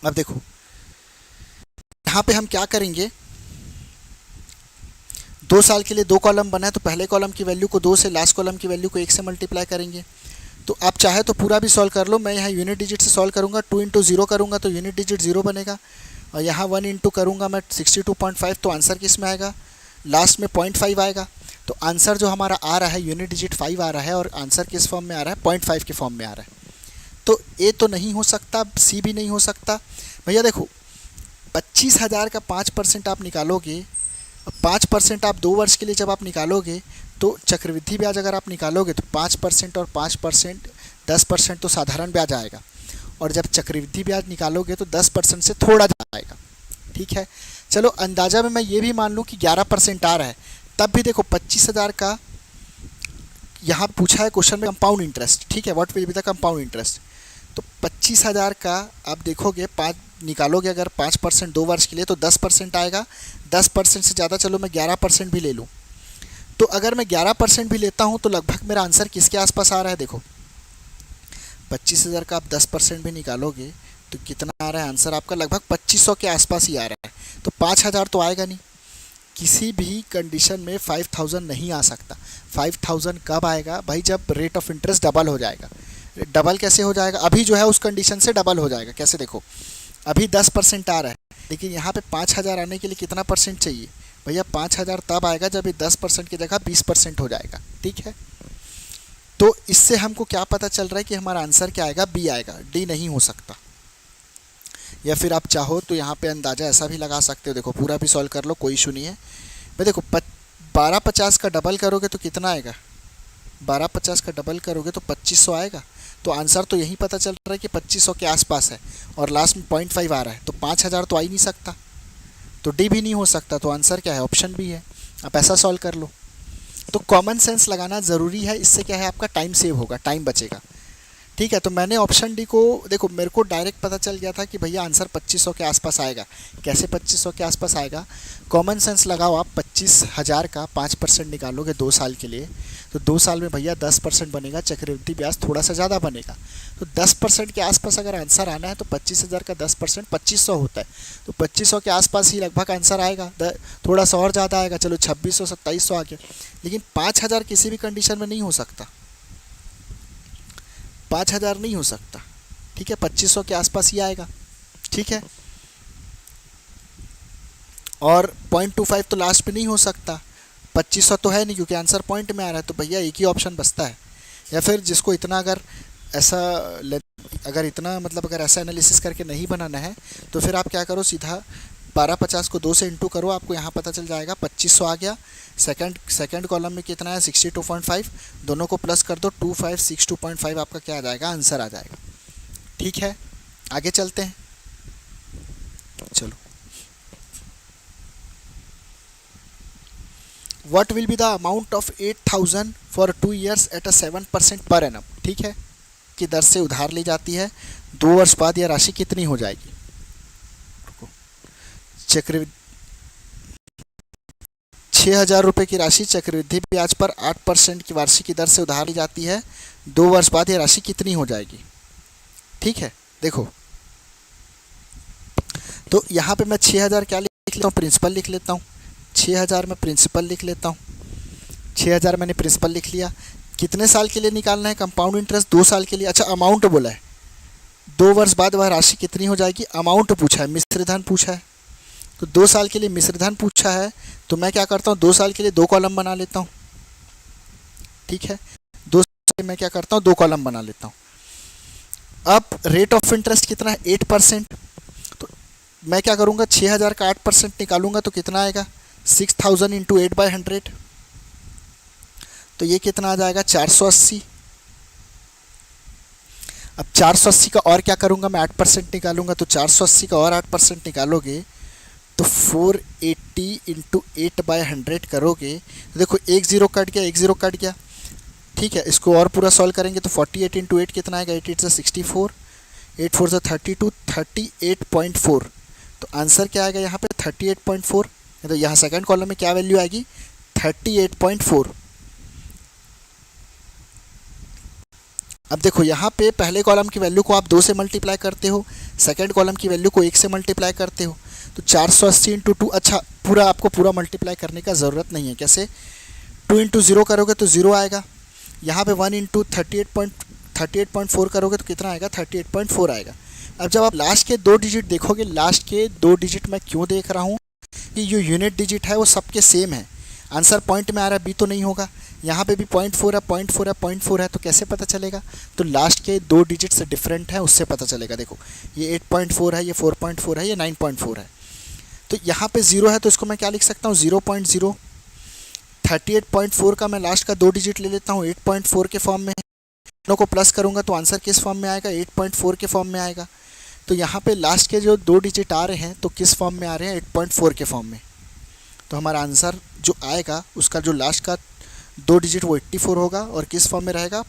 अब देखो यहाँ पे हम क्या करेंगे, 2 साल के लिए 2 कॉलम बना है तो पहले कॉलम की वैल्यू को 2 से, लास्ट कॉलम की वैल्यू को 1 से मल्टीप्लाई करेंगे। तो आप चाहे तो पूरा भी सॉल्व कर लो, मैं यहाँ यूनिट डिजिट से सॉल्व करूँगा। 2 इंटू 0 करूँगा तो यूनिट डिजिट 0 बनेगा, और यहाँ 1 इंटू करूँगा मैं 62.5 तो आंसर किस में आएगा, लास्ट में 0.5 आएगा। तो आंसर जो हमारा आ रहा है यूनिट डिजिट 5 आ रहा है, और आंसर किस फॉर्म में आ रहा है 0.5 के फॉर्म में आ रहा है। तो ए तो नहीं हो सकता, सी भी नहीं हो सकता। भैया देखो 25,000 का 5% आप निकालोगे, 5% आप 2 वर्ष के लिए जब आप निकालोगे तो चक्रवृद्धि ब्याज अगर आप निकालोगे तो 5% और 5% 10% तो साधारण ब्याज आएगा, और जब चक्रवृद्धि ब्याज निकालोगे तो 10% से थोड़ा ज़्यादा आएगा। ठीक है, चलो अंदाज़ा में मैं ये भी मान लूँ कि 11% आ रहा है, तब भी देखो 25,000 का यहाँ पूछा है क्वेश्चन में कंपाउंड इंटरेस्ट। ठीक है, what will be the compound interest. तो 25,000 का आप देखोगे 5 निकालोगे अगर 5% 2 वर्ष के लिए तो 10% आएगा। 10% से ज़्यादा चलो मैं 11% भी ले लूँ, तो अगर मैं 11% भी लेता हूँ तो लगभग मेरा आंसर किसके आसपास आ रहा है, देखो 25,000 का आप 10% भी निकालोगे तो कितना आ रहा है आंसर आपका, लगभग 2500 के आसपास ही आ रहा है। तो 5,000 तो आएगा नहीं, किसी भी कंडीशन में 5,000 नहीं आ सकता। 5,000 कब आएगा भाई, जब रेट ऑफ इंटरेस्ट डबल हो जाएगा। डबल कैसे हो जाएगा, अभी जो है उस कंडीशन से डबल हो जाएगा। कैसे, देखो अभी 10% आ रहा है, लेकिन यहाँ पे 5,000 आने के लिए कितना परसेंट चाहिए भैया, 5,000 तब आएगा जब ये 10% की जगह 20% हो जाएगा। ठीक है, तो इससे हमको क्या पता चल रहा है कि हमारा आंसर क्या आएगा, बी आएगा, डी नहीं हो सकता। या फिर आप चाहो तो यहाँ पे अंदाज़ा ऐसा भी लगा सकते हो, देखो पूरा भी सॉल्व कर लो, कोई इशू नहीं है भाई। देखो 1250 का डबल करोगे तो कितना आएगा, 1250 का डबल करोगे तो 2500 आएगा। तो आंसर तो यही पता चल रहा है कि 2500 के आसपास है, और लास्ट में 0.5 आ रहा है, तो 5,000 तो आ ही नहीं सकता, तो डी भी नहीं हो सकता। तो आंसर क्या है, ऑप्शन बी है। आप ऐसा सॉल्व कर लो। तो कॉमन सेंस लगाना ज़रूरी है, इससे क्या है आपका टाइम सेव होगा, टाइम बचेगा। ठीक है, तो मैंने ऑप्शन डी को, देखो मेरे को डायरेक्ट पता चल गया था कि भैया आंसर 2500 के आसपास आएगा। कैसे 2500 के आसपास आएगा? कॉमन सेंस लगाओ आप, 25,000 का 5% निकालोगे 2 साल के लिए, तो 2 साल में भैया 10% बनेगा, चक्रवृद्धि ब्याज थोड़ा सा ज़्यादा बनेगा। तो 10% के आसपास अगर आंसर आना है तो 25,000 का 10% 2500 होता है, तो 2500 के आसपास ही लगभग आंसर आएगा। थोड़ा सा और ज़्यादा आएगा, चलो 2600 2700 आ गया, लेकिन 5000 किसी भी कंडीशन में नहीं हो सकता, 5000 नहीं हो सकता। ठीक है, 2500 के आसपास ही आएगा। ठीक है, और 0.25 तो लास्ट में नहीं हो सकता, 2500 तो है नहीं क्योंकि आंसर पॉइंट में आ रहा है, तो भैया एक ही ऑप्शन बचता है। या फिर जिसको इतना अगर इतना मतलब अगर ऐसा एनालिसिस करके नहीं बनाना है तो फिर आप क्या करो, सीधा 1250 को 2 से इंटू करो, आपको यहाँ पता चल जाएगा 2500 आ गया। सेकंड कॉलम में कितना है 62.5, दोनों को प्लस कर दो 2562.5, आपका क्या आ जाएगा, आंसर आ जाएगा। ठीक है, आगे चलते हैं, चलो। What will be the amount of 8,000 for 2 years at a 7% per annum? ठीक है, की दर से उधार ली जाती है, 2 वर्ष बाद यह राशि कितनी हो जाएगी? चक्रवृद्धि 6,000 रुपये की राशि चक्रवृद्धि ब्याज पर 8% की वार्षिक दर से उधार ली जाती है, 2 वर्ष बाद यह राशि कितनी हो जाएगी? ठीक है, देखो तो यहाँ पे मैं 6,000 क्या लिख लेता हूँ, प्रिंसिपल लिख लेता हूँ। 6,000 में प्रिंसिपल लिख लेता हूँ, 6,000 मैंने प्रिंसिपल लिख लिया। कितने साल के लिए निकालना है कंपाउंड इंटरेस्ट? 2 साल के लिए। अच्छा, अमाउंट बोला है, 2 वर्ष बाद वह राशि कितनी हो जाएगी, अमाउंट पूछा है, मिश्र धन पूछा है, तो 2 साल के लिए मिश्र धन पूछा है, तो मैं क्या करता हूँ 2 साल के लिए 2 कॉलम बना लेता हूँ। ठीक है, 2 साल के मैं क्या करता हूँ 2 कॉलम बना लेता हूँ। अब रेट ऑफ इंटरेस्ट कितना है, 8%, तो मैं क्या करूँगा 6,000 का 8% निकालूंगा तो कितना आएगा, 6,000 इंटू 8/100, तो ये कितना आ जाएगा 480। अब 480 का और क्या करूँगा मैं, 8% निकालूंगा, तो 480 का और 8% निकालोगे तो 480 इंटू 8/100 करोगे तो देखो 1 0 कट गया, 1 0 कट गया। ठीक है, इसको और पूरा सॉल्व करेंगे तो 48 इंटू 8 कितना आएगा, 8 8 से 64, 8 4 से 32, 38.4, तो आंसर क्या आएगा यहाँ पे 38.4। तो यहाँ सेकंड कॉलम में क्या वैल्यू आएगी, 38.4। अब देखो यहाँ पे पहले कॉलम की वैल्यू को आप 2 से मल्टीप्लाई करते हो, सेकंड कॉलम की वैल्यू को 1 से मल्टीप्लाई करते हो, तो 480 इंटू 2, अच्छा पूरा आपको पूरा मल्टीप्लाई करने का ज़रूरत नहीं है। कैसे, 2 इंटू 0 करोगे तो 0 आएगा, यहाँ पे 1 इंटू 38.4 करोगे तो कितना आएगा, 38.4 आएगा। अब जब आप लास्ट के 2 डिजिट देखोगे, लास्ट के 2 डिजिट मैं क्यों देख रहा हूँ कि जो यूनिट डिजिट है वो सबके सेम है, आंसर पॉइंट में आ रहा है, बी तो नहीं होगा, यहाँ पे भी 0.4 है, 0.4 है, 0.4 है, तो कैसे पता चलेगा, तो लास्ट के 2 डिजिट से डिफरेंट है उससे पता चलेगा। देखो ये 8.4 है, ये 4.4 है, ये 9.4 है, तो यहाँ पे 0 है तो इसको मैं क्या लिख सकता हूँ 0.0। 38.4 का मैं लास्ट का 2 डिजिट ले लेता हूँ 8.4 के फॉर्म में, दोनों को प्लस करूँगा तो आंसर किस फॉर्म में आएगा, 8.4 के फॉर्म में आएगा। तो यहाँ पे लास्ट के जो 2 डिजिट आ रहे हैं तो किस फॉर्म में आ रहे हैं, 8.4 के फॉर्म में, तो हमारा आंसर जो आएगा उसका जो लास्ट का 2 डिजिट वो 84 होगा और किस फॉर्म में रहेगा,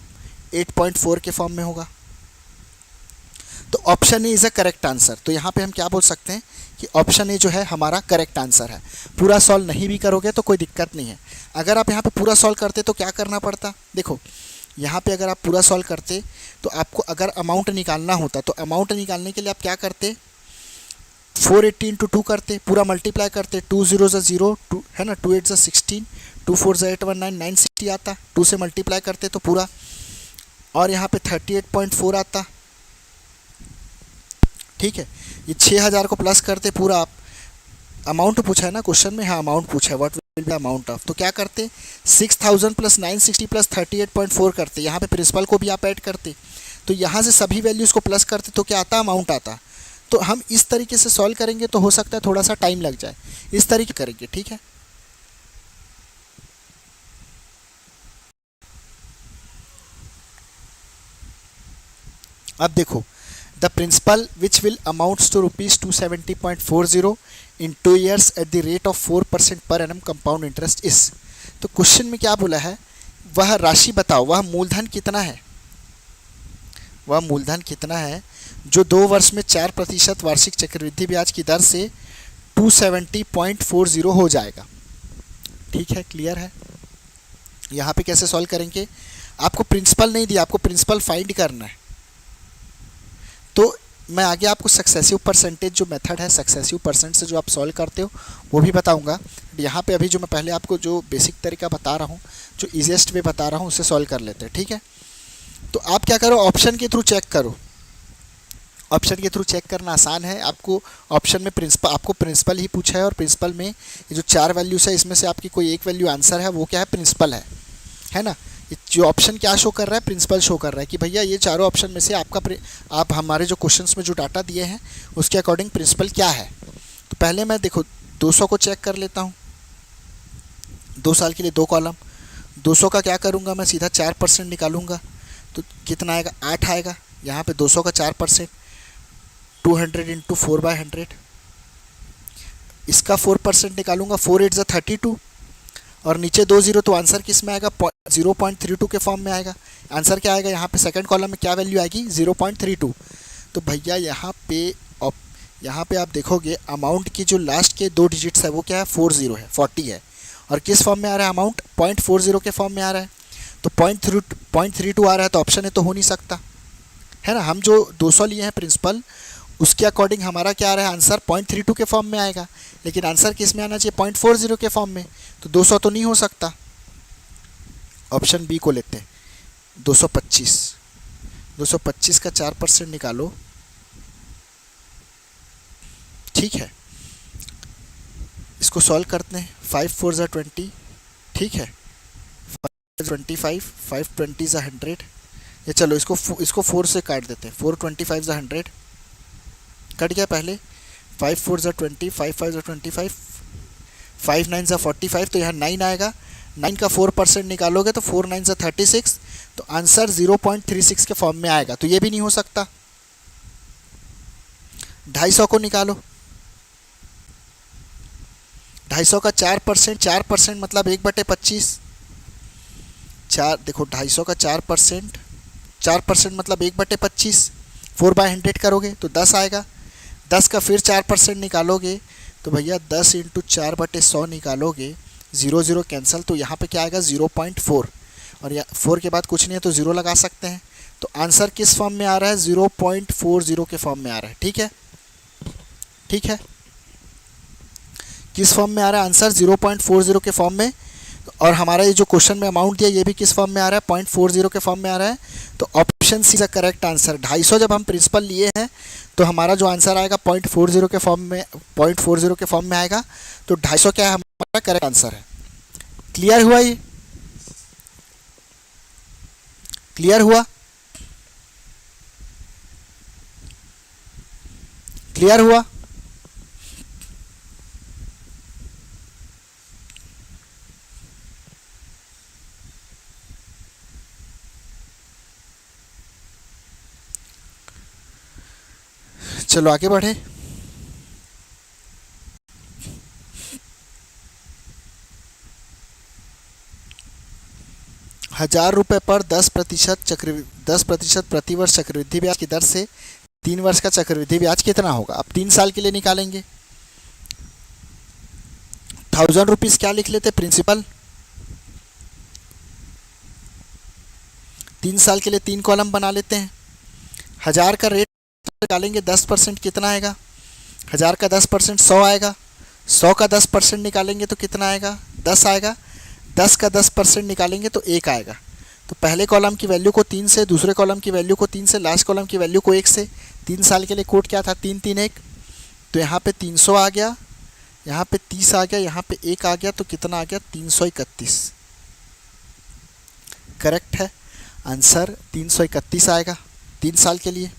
8.4 के फॉर्म में होगा। तो option A is a correct answer. तो यहाँ पे हम क्या बोल सकते हैं कि ऑप्शन ए जो है हमारा करेक्ट आंसर है। पूरा सॉल्व नहीं भी करोगे तो कोई दिक्कत नहीं है। अगर आप यहाँ पे पूरा सॉल्व करते तो क्या करना पड़ता, देखो यहाँ पे अगर आप पूरा सॉल्व करते तो आपको अगर अमाउंट निकालना होता तो अमाउंट निकालने के लिए आप क्या करते, 480 इंटू 2 करते, पूरा मल्टीप्लाई करते, 2 0 0 2 है ना, 2 8 16, 2 4 819, 960 आता, 2 से मल्टीप्लाई करते तो पूरा, और यहाँ पे 38.4 आता। ठीक है, ये 6,000 को प्लस करते पूरा, आप अमाउंट पूछा है ना क्वेश्चन में, हाँ अमाउंट पूछा है, what will be amount of, तो क्या करते 6,000 प्लस 960 प्लस 38.4 करते, यहाँ पे प्रिंसिपल को भी आप ऐड करते, तो यहाँ से सभी वैल्यूज़ को प्लस करते तो क्या आता, अमाउंट आता। तो हम इस तरीके से सॉल्व करेंगे तो हो सकता है थोड़ा सा टाइम लग जाए, इस तरीके करेंगे। ठीक है, अब देखो the principal which will amounts to ₹270.40 in 2 years at the rate of 4% per annum compound interest is. तो क्वेश्चन में क्या बोला है, वह राशि बताओ, वह मूलधन कितना है, वह मूलधन कितना है जो 2 वर्ष में 4% वार्षिक चक्रवृद्धि ब्याज की दर से 270.40 हो जाएगा। ठीक है, क्लियर है। यहाँ पे कैसे सॉल्व करेंगे, आपको प्रिंसिपल नहीं दिया, आपको प्रिंसिपल फाइंड करना है। तो मैं आगे आपको सक्सेसिव परसेंटेज जो मेथड है, सक्सेसिव परसेंट से जो आप सॉल्व करते हो वो भी बताऊंगा। यहाँ पे अभी जो मैं पहले आपको जो बेसिक तरीका बता रहा हूँ, जो ईजीएस्ट वे बता रहा हूँ, उससे सॉल्व कर लेते हैं। ठीक है, तो आप क्या करो, ऑप्शन के थ्रू चेक करो। ऑप्शन के थ्रू चेक करना आसान है। आपको ऑप्शन में प्रिंसिपल ही पूछा है, और प्रिंसिपल में ये जो 4 वैल्यूज है इसमें से आपकी कोई एक वैल्यू आंसर है, वो क्या है, प्रिंसिपल है ना। ये जो ऑप्शन क्या शो कर रहा है, प्रिंसिपल शो कर रहा है कि भैया ये चारों ऑप्शन में से आप हमारे जो क्वेश्चंस में जो डाटा दिए हैं उसके अकॉर्डिंग प्रिंसिपल क्या है। तो पहले मैं देखो 200 को चेक कर लेता हूँ। 2 साल के लिए 2 कॉलम, 200 का क्या करूँगा, मैं सीधा 4% निकालूंगा तो कितना आएगा, 8 आएगा। यहाँ पे 200 का 4%, 200 इंटू 4/100। इसका 4% निकालूंगा, 4 8 32, और नीचे 2 0, तो आंसर किस में आएगा, 0.32 के फॉर्म में आएगा। आंसर क्या आएगा, यहाँ पे सेकंड कॉलम में क्या वैल्यू आएगी, 0.32। तो भैया यहाँ पे आप देखोगे अमाउंट की जो लास्ट के 2 डिजिट्स है वो क्या है, 40 है, 40 है। और किस फॉर्म में आ रहा है अमाउंट, 0.40 के फॉर्म में आ रहा है। तो 0.32 आ रहा है, तो ऑप्शन है तो हो नहीं सकता, है ना। हम जो 200 लिए हैं प्रिंसिपल, उसके अकॉर्डिंग हमारा क्या आ रहा है आंसर, 0.32 के फॉर्म में आएगा। लेकिन आंसर किस में आना चाहिए, 0.40 के फॉर्म में। तो 200 तो नहीं हो सकता। ऑप्शन बी को लेते हैं, 225 का 4% निकालो। ठीक है, इसको सॉल्व करते हैं। 5 4 ज़ा 20, ठीक है, 25, 5 20 ज़ा 100। ये चलो इसको 4 से काट देते हैं, 4 25 ज़ा 100 कट गया पहले। 5 4 ज़ा 20, 5 5 ज़ा 25, 5 9 ज़ा 45, तो यहाँ 9 आएगा। 9 का 4% निकालोगे तो 4 9 ज़ा 36, तो आंसर 0.36 के फॉर्म में आएगा। तो ये भी नहीं हो सकता। 250 को निकालो, 250 का 4% मतलब 1/25। देखो 250 का 4% मतलब 1/25। 4/100 करोगे तो 10 आएगा। 10 का फिर 4% निकालोगे तो भैया 10 इंटू 4/100 निकालोगे, 0 0 कैंसिल, तो यहाँ पे क्या आएगा, 0.4। और या 4 के बाद कुछ नहीं है तो 0 लगा सकते हैं। तो आंसर किस फॉर्म में आ रहा है, 0.40 के फॉर्म में आ रहा है। ठीक है, ठीक है, किस फॉर्म में आ रहा है आंसर, 0.40 के फॉर्म में। और हमारा ये जो क्वेश्चन में अमाउंट दिया ये भी किस फॉर्म में आ रहा है, 0.40 के फॉर्म में आ रहा है। तो option C is the correct answer. 250 जब हम प्रिंसिपल लिए हैं तो हमारा जो आंसर आएगा 0.40 के फॉर्म में, 0.40 के फॉर्म में आएगा। तो 250 क्या है हमारा करेक्ट आंसर है। क्लियर हुआ, ये क्लियर हुआ, क्लियर हुआ। चलो आगे बढ़े। ₹1000 पर 10% प्रतिवर्ष चक्रवृद्धि ब्याज की दर से 3 वर्ष का चक्रवृद्धि ब्याज कितना होगा। अब 3 साल के लिए निकालेंगे। 1000 रुपीज़ क्या लिख लेते, प्रिंसिपल। 3 साल के लिए 3 कॉलम बना लेते हैं। 1000 का रेट निकालेंगे, 10% कितना आएगा, 1000 का 10% 100 आएगा। 100 का 10% निकालेंगे तो कितना आएगा, 10 आएगा। 10 का 10% निकालेंगे तो 1 आएगा। तो पहले कॉलम की वैल्यू को 3 से, दूसरे कॉलम की वैल्यू को 3 से, लास्ट कॉलम की वैल्यू को 1 से। 3 साल के लिए कोड क्या था, 3 3 1। तो यहाँ पे 300 आ गया, यहाँ पे 30 आ गया, यहाँ पे 1 आ गया, तो कितना आ गया, 331। करेक्ट है आंसर, 331 आएगा 3 साल के लिए।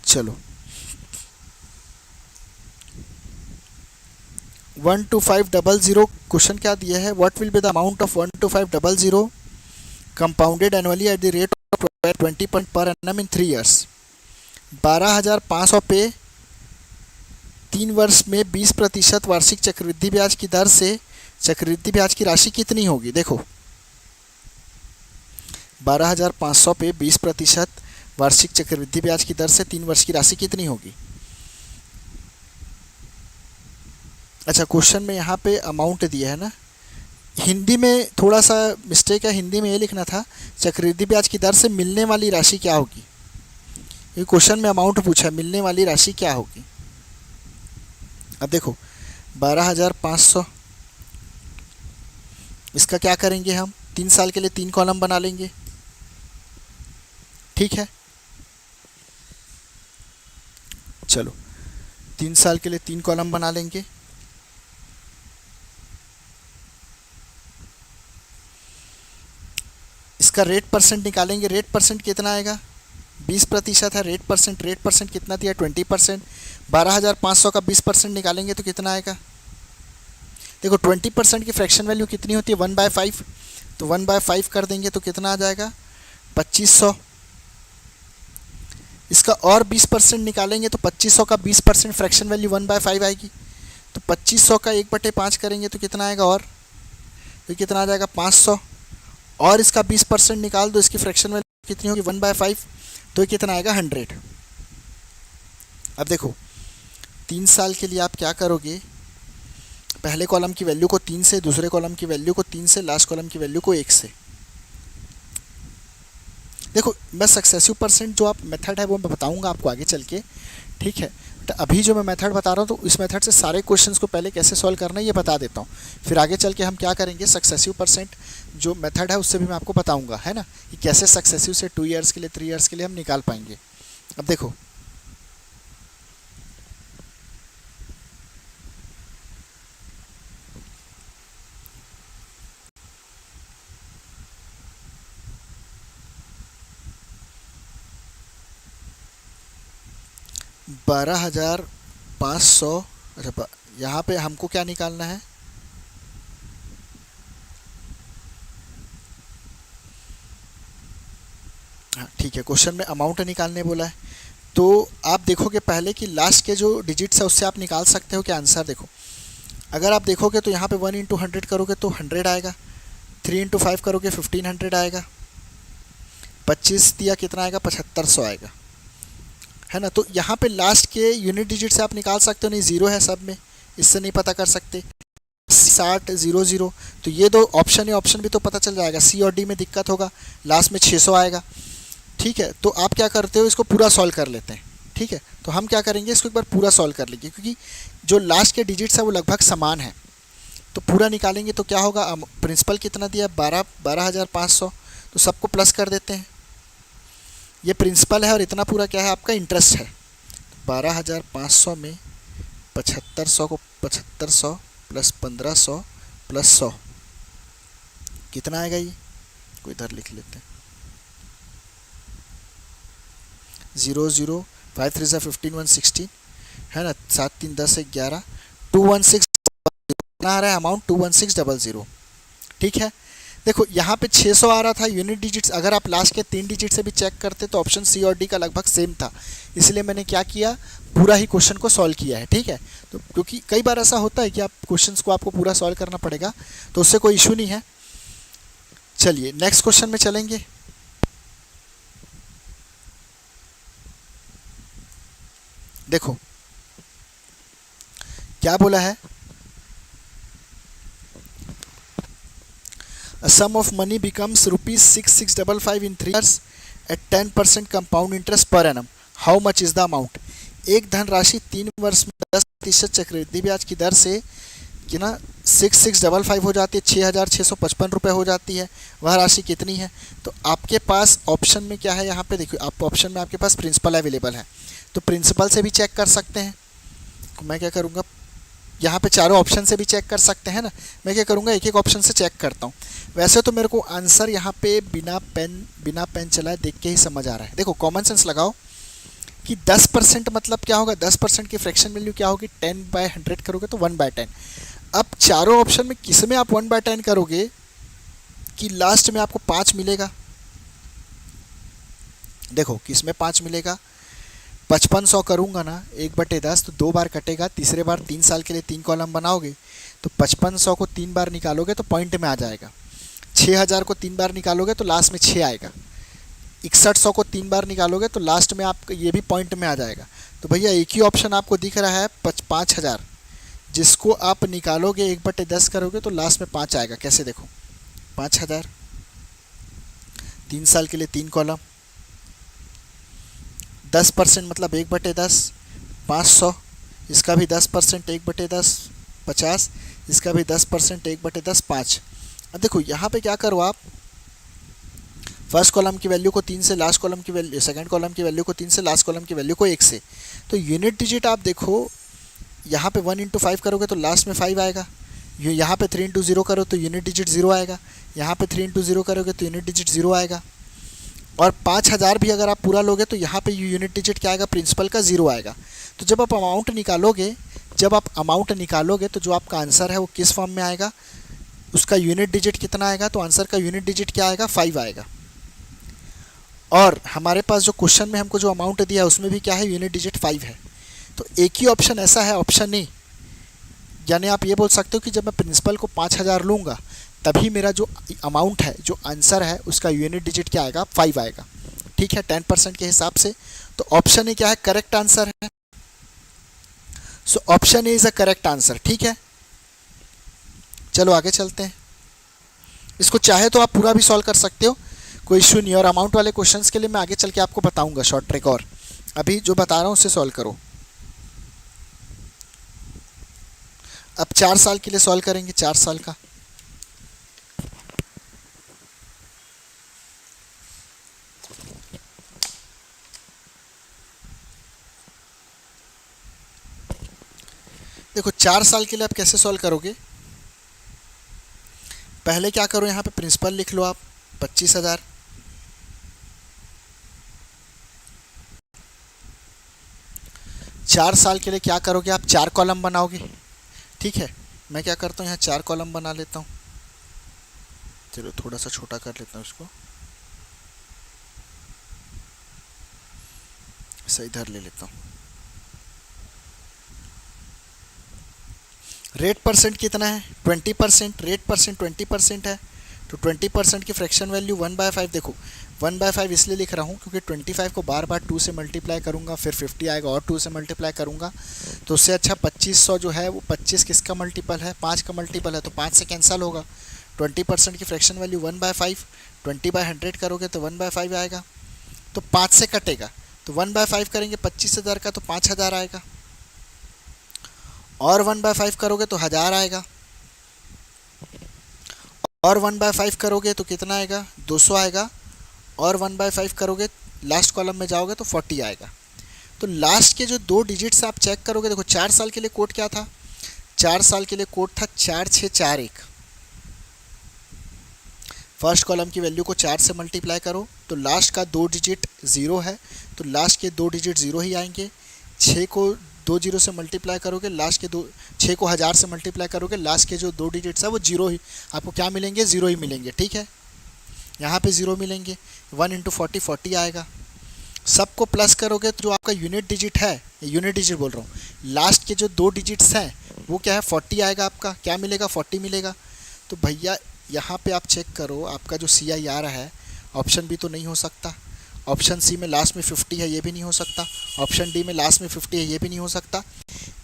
चलो 12500 क्वेश्चन क्या दिया है, what will be the amount of 12500 compounded annually eight the rate of 20 per annum in 3 years. 12,500 पे 3 वर्ष में 20% वार्षिक चक्रवृद्धि ब्याज की दर से चक्रवृद्धि ब्याज की राशि कितनी होगी। देखो 12,500 पे 20% वार्षिक चक्रवृद्धि ब्याज की दर से 3 वर्ष की राशि कितनी होगी? अच्छा, क्वेश्चन में यहाँ पे अमाउंट दिया है ना, हिंदी में थोड़ा सा मिस्टेक है। हिंदी में ये लिखना था चक्रवृद्धि ब्याज की दर से मिलने वाली राशि क्या होगी। ये क्वेश्चन में अमाउंट पूछा, मिलने वाली राशि क्या होगी। अब देखो 12,500, इसका क्या करेंगे हम, 3 साल के लिए 3 कॉलम बना लेंगे, ठीक है। चलो 3 साल के लिए 3 कॉलम बना लेंगे। इसका रेट परसेंट निकालेंगे। रेट परसेंट कितना आएगा, 20% है रेट परसेंट। रेट परसेंट कितना दिया, 20%। 12,500 का 20% निकालेंगे तो कितना आएगा। देखो 20% की फ्रैक्शन वैल्यू कितनी होती है, 1/5, तो 1/5 कर देंगे तो कितना आ जाएगा, 2500। इसका और 20% निकालेंगे तो 2500 का 20% फ्रैक्शन वैल्यू 1/5 आएगी, तो 2500 का 1/5 करेंगे तो कितना आएगा, और तो कितना आ जाएगा 500। और इसका 20% निकाल दो, इसकी फ्रैक्शन वैल्यू कितनी होगी, 1/5, तो कितना आएगा 100। अब देखो 3 साल के लिए आप क्या करोगे, पहले कॉलम की वैल्यू को 3 से, दूसरे कॉलम की वैल्यू को 3 से, लास्ट कॉलम की वैल्यू को 1 से। देखो मैं सक्सेसिव परसेंट जो आप मेथड है वो मैं बताऊंगा आपको आगे चल के, ठीक है। तो अभी जो मैं मेथड बता रहा हूँ तो इस मेथड से सारे क्वेश्चंस को पहले कैसे सॉल्व करना है ये बता देता हूँ, फिर आगे चल के हम क्या करेंगे, सक्सेसिव परसेंट जो मेथड है उससे भी मैं आपको बताऊंगा, है ना, कि कैसे सक्सेसिव से 2 ईयर्स के लिए 3 ईयर्स के लिए हम निकाल पाएंगे। अब देखो 12,500, अच्छा यहाँ पे हमको क्या निकालना है, हाँ ठीक है, क्वेश्चन में अमाउंट निकालने बोला है। तो आप देखोगे पहले कि लास्ट के जो डिजिट्स है उससे आप निकाल सकते हो क्या आंसर। देखो अगर आप देखोगे तो यहाँ पे 1 × 100 करोगे तो 100 आएगा, 3 × 5 करोगे 1500 आएगा, 25 दिया कितना आएगा, 7500 आएगा, है ना। तो यहाँ पे लास्ट के यूनिट डिजिट से आप निकाल सकते हो, नहीं ज़ीरो है सब में, इससे नहीं पता कर सकते। 60 00, तो ये दो ऑप्शन है, ऑप्शन भी तो पता चल जाएगा। सी और डी में दिक्कत होगा, लास्ट में 600 आएगा, ठीक है। तो आप क्या करते हो, इसको पूरा सॉल्व कर लेते हैं, ठीक है। तो हम क्या करेंगे, इसको एक बार पूरा सॉल्व कर लेंगे, क्योंकि जो लास्ट के डिजिट्स है वो लगभग समान है। तो पूरा निकालेंगे तो क्या होगा, प्रिंसिपल कितना दिया, 12,500, तो सबको प्लस कर देते हैं। ये प्रिंसिपल है और इतना पूरा क्या है, आपका इंटरेस्ट है। 12,500 में 7500 को 7500 प्लस 1500 प्लस 100 कितना आएगा, ये को इधर लिख लेते हैं, 0 0 5 3 सा 15 116, है ना, 7 3 10 11 216 कितना आ रहा है अमाउंट, 21600, ठीक है। देखो यहाँ पे 600 आ रहा था यूनिट डिजिट्स, अगर आप लास्ट के 3 डिजिट से भी चेक करते तो ऑप्शन सी और डी का लगभग सेम था, इसलिए मैंने क्या किया, पूरा ही क्वेश्चन को सॉल्व किया है, ठीक है। तो क्योंकि कई बार ऐसा होता है कि आप क्वेश्चंस को आपको पूरा सॉल्व करना पड़ेगा, तो उससे कोई इशू नहीं है। चलिए नेक्स्ट क्वेश्चन में चलेंगे। देखो क्या बोला है, a sum of money becomes ₹6655 in 3 years at 10% compound interest per annum. How much is the amount? एक धनराशि 3 वर्ष में 10% चक्रवृद्धि ब्याज की दर से कि ना 6655 हो जाती है, 6,655 रुपये हो जाती है, वह राशि कितनी है। तो आपके पास ऑप्शन में क्या है, यहाँ पे देखिए आप ऑप्शन में आपके पास प्रिंसिपल अवेलेबल है, तो प्रिंसिपल से भी चेक कर सकते हैं। तो मैं क्या करूँगा, यहाँ पे चारों ऑप्शन से भी चेक कर सकते हैं ना, मैं क्या करूँगा एक एक ऑप्शन से चेक करता हूँ। वैसे तो मेरे को आंसर यहाँ पे बिना पेन चलाए देख के ही समझ आ रहा है। देखो कॉमन सेंस लगाओ कि 10% मतलब क्या होगा, 10% की फ्रैक्शन वैल्यू क्या होगी, 10/100 करोगे तो 1/10। अब चारों ऑप्शन में किस में आप 1/10 करोगे कि लास्ट में आपको 5 मिलेगा। देखो किस में 5 मिलेगा, 5500 करूँगा ना 1/10 तो 2 बार कटेगा, तीसरे बार 3 साल के लिए 3 कॉलम बनाओगे तो 5500 को 3 बार निकालोगे तो पॉइंट में आ जाएगा। 6000 को 3 बार निकालोगे तो लास्ट में 6 आएगा। 6100 को 3 बार निकालोगे तो लास्ट में आप ये भी पॉइंट में आ जाएगा। तो भैया एक ही ऑप्शन आपको दिख रहा है 5000, जिसको आप निकालोगे 1/10 करोगे तो लास्ट में 5 आएगा। कैसे देखो, 5000, 3 साल के लिए 3 कॉलम, 10% मतलब 1/10, 500, इसका भी 10% 1/10, 50, इसका भी 10% 1/10, 5। अब देखो यहाँ पे क्या करो आप, फर्स्ट कॉलम की वैल्यू को 3 से, लास्ट कॉलम की वैल्यू, सेकंड कॉलम की वैल्यू को 3 से, लास्ट कॉलम की वैल्यू को 1 से। तो यूनिट डिजिट आप देखो, यहाँ पे 1 × 5 करोगे तो लास्ट में 5 आएगा। यहाँ पे 3 × 0 करो तो यूनिट डिजिट 0 आएगा। यहाँ पे 3 × 0 करोगे तो यूनिट डिजिट 0 आएगा। और 5000 भी अगर आप पूरा लोगे तो यहाँ पे यूनिट डिजिट क्या आएगा, प्रिंसिपल का 0 आएगा। तो जब आप अमाउंट निकालोगे तो जो आपका आंसर है वो किस फॉर्म में आएगा, उसका यूनिट डिजिट कितना आएगा, तो आंसर का यूनिट डिजिट क्या आएगा, 5 आएगा। और हमारे पास जो क्वेश्चन में हमको जो अमाउंट दिया है उसमें भी क्या है, यूनिट डिजिट 5 है। तो एक ही ऑप्शन ऐसा है, ऑप्शन ए, यानी आप ये बोल सकते हो कि जब मैं प्रिंसिपल को 5000 लूँगा तभी मेरा जो अमाउंट है, जो आंसर है, उसका यूनिट डिजिट क्या आएगा, 5 आएगा। ठीक है, 10% के हिसाब से। तो ऑप्शन ए क्या है, करेक्ट आंसर है। So option A is a correct answer. ठीक है, चलो आगे चलते हैं। इसको चाहे तो आप पूरा भी सॉल्व कर सकते हो, कोई इश्यू नहीं है। और अमाउंट वाले क्वेश्चंस के लिए मैं आगे चल के आपको बताऊंगा शॉर्ट ट्रिक, और अभी जो बता रहा हूँ उससे सॉल्व करो। अब 4 साल के लिए सॉल्व करेंगे, 4 साल का। देखो 4 साल के लिए आप कैसे सॉल्व करोगे, पहले क्या करो, यहाँ पे प्रिंसिपल लिख लो आप 25,000, चार साल के लिए क्या करोगे आप, 4 कॉलम बनाओगे। ठीक है, मैं क्या करता हूँ यहाँ 4 कॉलम बना लेता हूँ। चलो थोड़ा सा छोटा कर लेता हूँ इसको, ऐसा इधर ले लेता हूँ। रेट परसेंट कितना है, 20%। रेट परसेंट 20% है, तो 20% की फ्रैक्शन वैल्यू 1/5। देखो 1/5 इसलिए लिख रहा हूँ क्योंकि 25 को बार बार 2 से मल्टीप्लाई करूँगा, फिर 50 आएगा और 2 से मल्टीप्लाई करूँगा, तो उससे अच्छा 2500 जो है वो 25 किसका मल्टीपल है, 5 का मल्टीपल है, तो 5 से कैंसिल होगा। 20% की फ्रैक्शन वैल्यू 1/5, 20/100 करोगे तो 1/5 आएगा, तो 5 से कटेगा, तो 1/5 करेंगे 25,000 का तो 5,000 आएगा, और 1/5 करोगे तो 1000 आएगा, और 1/5 करोगे तो कितना आएगा, 200 आएगा, और 1/5 करोगे लास्ट कॉलम में जाओगे तो 40 आएगा। तो लास्ट के जो 2 डिजिट्स आप चेक करोगे, देखो 4 साल के लिए कोड क्या था, 4 साल के लिए कोड था 4641। फर्स्ट कॉलम की वैल्यू को 4 से मल्टीप्लाई करो तो लास्ट का 2 डिजिट 0 है, तो लास्ट के 2 डिजिट 0 ही आएंगे। 6 को 2 0 से मल्टीप्लाई करोगे, लास्ट के 6 को 1000 से मल्टीप्लाई करोगे, लास्ट के जो 2 डिजिट्स है वो 0 ही आपको क्या मिलेंगे, 0 ही मिलेंगे। ठीक है, यहाँ पे 0 मिलेंगे। 1 × 40 40 आएगा। सबको प्लस करोगे तो जो आपका यूनिट डिजिट है, यूनिट डिजिट बोल रहा हूँ, लास्ट के जो 2 डिजिट्स हैं वो क्या है, 40 आएगा। आपका क्या मिलेगा, 40 मिलेगा। तो भैया यहाँ पे आप चेक करो, आपका जो CI आ रहा है, ऑप्शन बी तो नहीं हो सकता, ऑप्शन सी में लास्ट में 50 है, ये भी नहीं हो सकता, ऑप्शन डी में लास्ट में 50 है, ये भी नहीं हो सकता।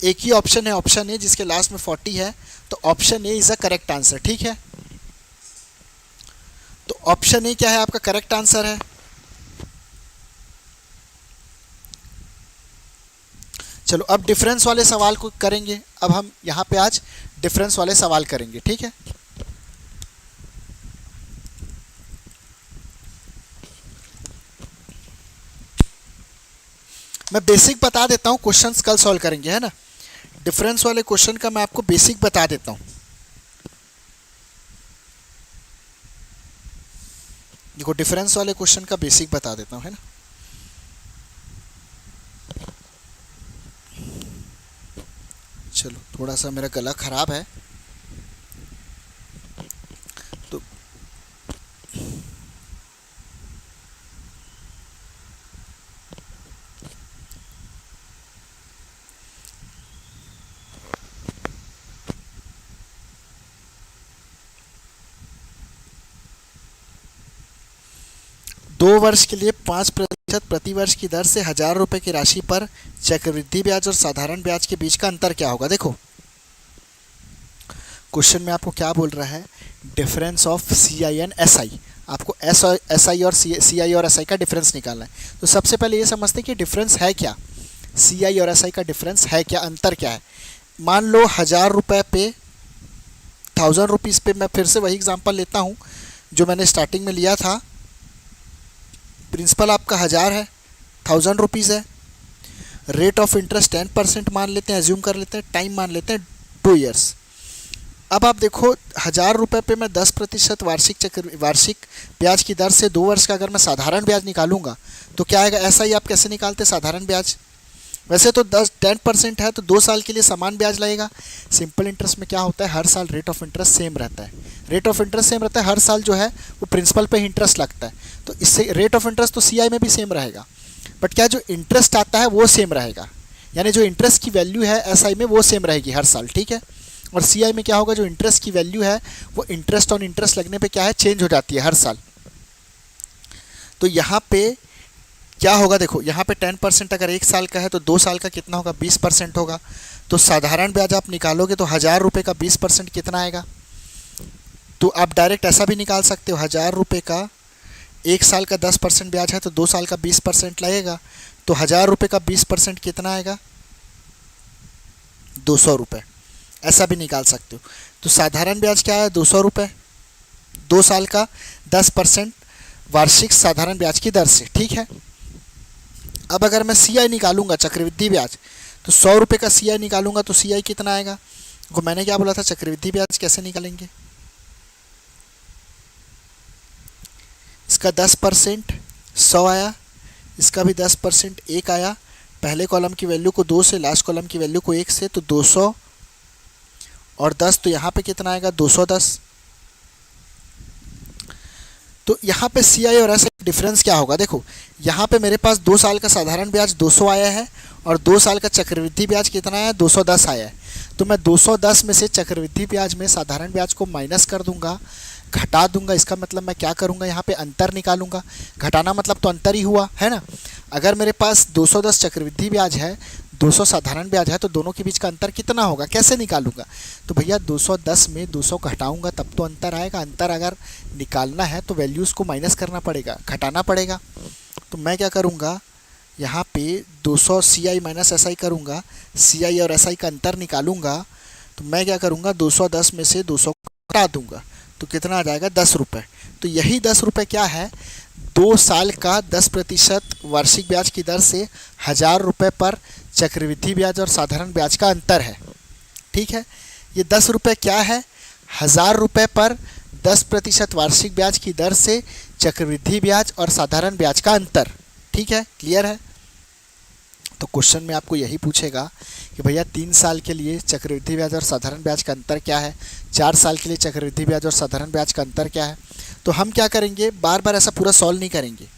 एक ही ऑप्शन है, ऑप्शन ए, जिसके लास्ट में 40 है, तो option A is a correct answer. ठीक है, तो ऑप्शन ए क्या है, आपका करेक्ट आंसर है। चलो अब डिफरेंस वाले सवाल को करेंगे। अब हम यहाँ पे आज डिफरेंस वाले सवाल करेंगे। ठीक है, मैं बेसिक बता देता हूँ, क्वेश्चंस कल सॉल्व करेंगे, है ना। डिफरेंस वाले क्वेश्चन का मैं आपको बेसिक बता देता हूँ। देखो डिफरेंस वाले क्वेश्चन का बेसिक बता देता हूँ, है ना। चलो थोड़ा सा मेरा गला खराब है तो 2 वर्ष के लिए 5% प्रतिवर्ष की दर से 1,000 रुपये की राशि पर चक्रवृद्धि ब्याज और साधारण ब्याज के बीच का अंतर क्या होगा। देखो क्वेश्चन में आपको क्या बोल रहा है, difference of C I and S I. आपको एस आई और सी आई और एस आई का डिफरेंस निकालना है। तो सबसे पहले ये समझते हैं कि डिफरेंस है क्या, सी आई और एस आई का डिफरेंस है क्या, अंतर क्या है। मान लो 1,000 रुपये पे 1,000 रुपीज़ पे, मैं फिर से वही एग्जांपल लेता हूँ जो मैंने स्टार्टिंग में लिया था। प्रिंसिपल आपका 1,000 है, 1,000 रुपीज़ है, रेट ऑफ इंटरेस्ट 10% मान लेते हैं, एज्यूम कर लेते हैं, टाइम मान लेते हैं 2 ईयर्स। अब आप देखो 1,000 रुपये पे मैं 10% वार्षिक ब्याज की दर से 2 वर्ष का अगर मैं साधारण ब्याज निकालूंगा तो क्या आएगा। ऐसा ही आप कैसे निकालते साधारण ब्याज, वैसे तो 10% है तो 2 साल के लिए समान ब्याज लगेगा। सिंपल इंटरेस्ट में क्या होता है, हर साल रेट ऑफ इंटरेस्ट सेम रहता है, रेट ऑफ इंटरेस्ट सेम रहता है, हर साल जो है वो प्रिंसिपल पे ही इंटरेस्ट लगता है। तो इससे रेट ऑफ इंटरेस्ट तो सीआई में भी सेम रहेगा, बट क्या जो इंटरेस्ट आता है वो सेम रहेगा, यानी जो इंटरेस्ट की वैल्यू है एसआई में वो सेम रहेगी हर साल, ठीक है। और सीआई में क्या होगा, जो इंटरेस्ट की वैल्यू है वो इंटरेस्ट ऑन इंटरेस्ट लगने पे क्या है, चेंज हो जाती है हर साल। तो यहाँ पे क्या होगा, देखो यहाँ पे 10% अगर 1 साल का है तो 2 साल का कितना होगा, 20% होगा। तो साधारण ब्याज आप निकालोगे तो 1,000 रुपये का 20% कितना आएगा। तो आप डायरेक्ट ऐसा भी निकाल सकते हो, 1,000 रुपये का 1 साल का 10% ब्याज है तो 2 साल का 20% लगेगा। तो 1,000 रुपये का 20% कितना आएगा, 200 रुपये, ऐसा भी निकाल सकते हो। तो साधारण ब्याज क्या है, 200 रुपये, 2 साल का 10% वार्षिक साधारण ब्याज की दर से, ठीक है। अब अगर मैं सी आई निकालूंगा चक्रवृद्धि ब्याज, तो 100 रुपये का सी आई निकालूंगा तो सी आई कितना आएगा। तो मैंने क्या बोला था, चक्रवृद्धि ब्याज कैसे निकालेंगे, इसका 10% 100 आया, इसका भी 10% 1 आया, पहले कॉलम की वैल्यू को 2 से, लास्ट कॉलम की वैल्यू को 1 से, तो 200 और 10, तो यहाँ पे कितना आएगा, 210। तो यहाँ पे सी आई और एस आई डिफरेंस क्या होगा, देखो यहाँ पे मेरे पास 2 साल का साधारण ब्याज 200 आया है और 2 साल का चक्रवृद्धि ब्याज कितना आया, 210 आया है। तो मैं 210 में से चक्रवृद्धि ब्याज में साधारण ब्याज को माइनस कर दूंगा, घटा दूंगा। इसका मतलब मैं क्या करूंगा, यहाँ पे अंतर निकालूंगा। घटाना मतलब तो अंतर ही हुआ है ना। अगर मेरे पास 210 चक्रवृद्धि ब्याज है, 200 साधारण ब्याज है, तो दोनों के बीच का अंतर कितना होगा, कैसे निकालूंगा। तो भैया 210 में 200 घटाऊंगा तब तो अंतर आएगा। अंतर अगर निकालना है तो वैल्यूज़ को माइनस करना पड़ेगा, घटाना पड़ेगा। तो मैं क्या करूँगा, यहाँ पे 200 सी आई माइनस एस आई करूँगा, सी आई और एस आई का अंतर निकालूंगा। तो मैं क्या करूँगा, 210 में से 200 घटा दूंगा तो कितना आ जाएगा, 10 रुपये। तो यही 10 रुपये क्या है, 2 साल का 10% वार्षिक ब्याज की दर से 1,000 रुपये पर चक्रवृद्धि ब्याज और साधारण ब्याज का अंतर है, ठीक है। ये 10 रुपये क्या है, 1,000 रुपये पर 10% वार्षिक ब्याज की दर से चक्रवृद्धि ब्याज और साधारण ब्याज का अंतर, ठीक है, क्लियर है। तो क्वेश्चन में आपको यही पूछेगा कि भैया 3 साल के लिए चक्रवृद्धि ब्याज और साधारण ब्याज का अंतर क्या है, 4 साल के लिए चक्रवृद्धि ब्याज और साधारण ब्याज का अंतर क्या है। तो हम क्या करेंगे, बार बार ऐसा पूरा सॉल्व नहीं करेंगे।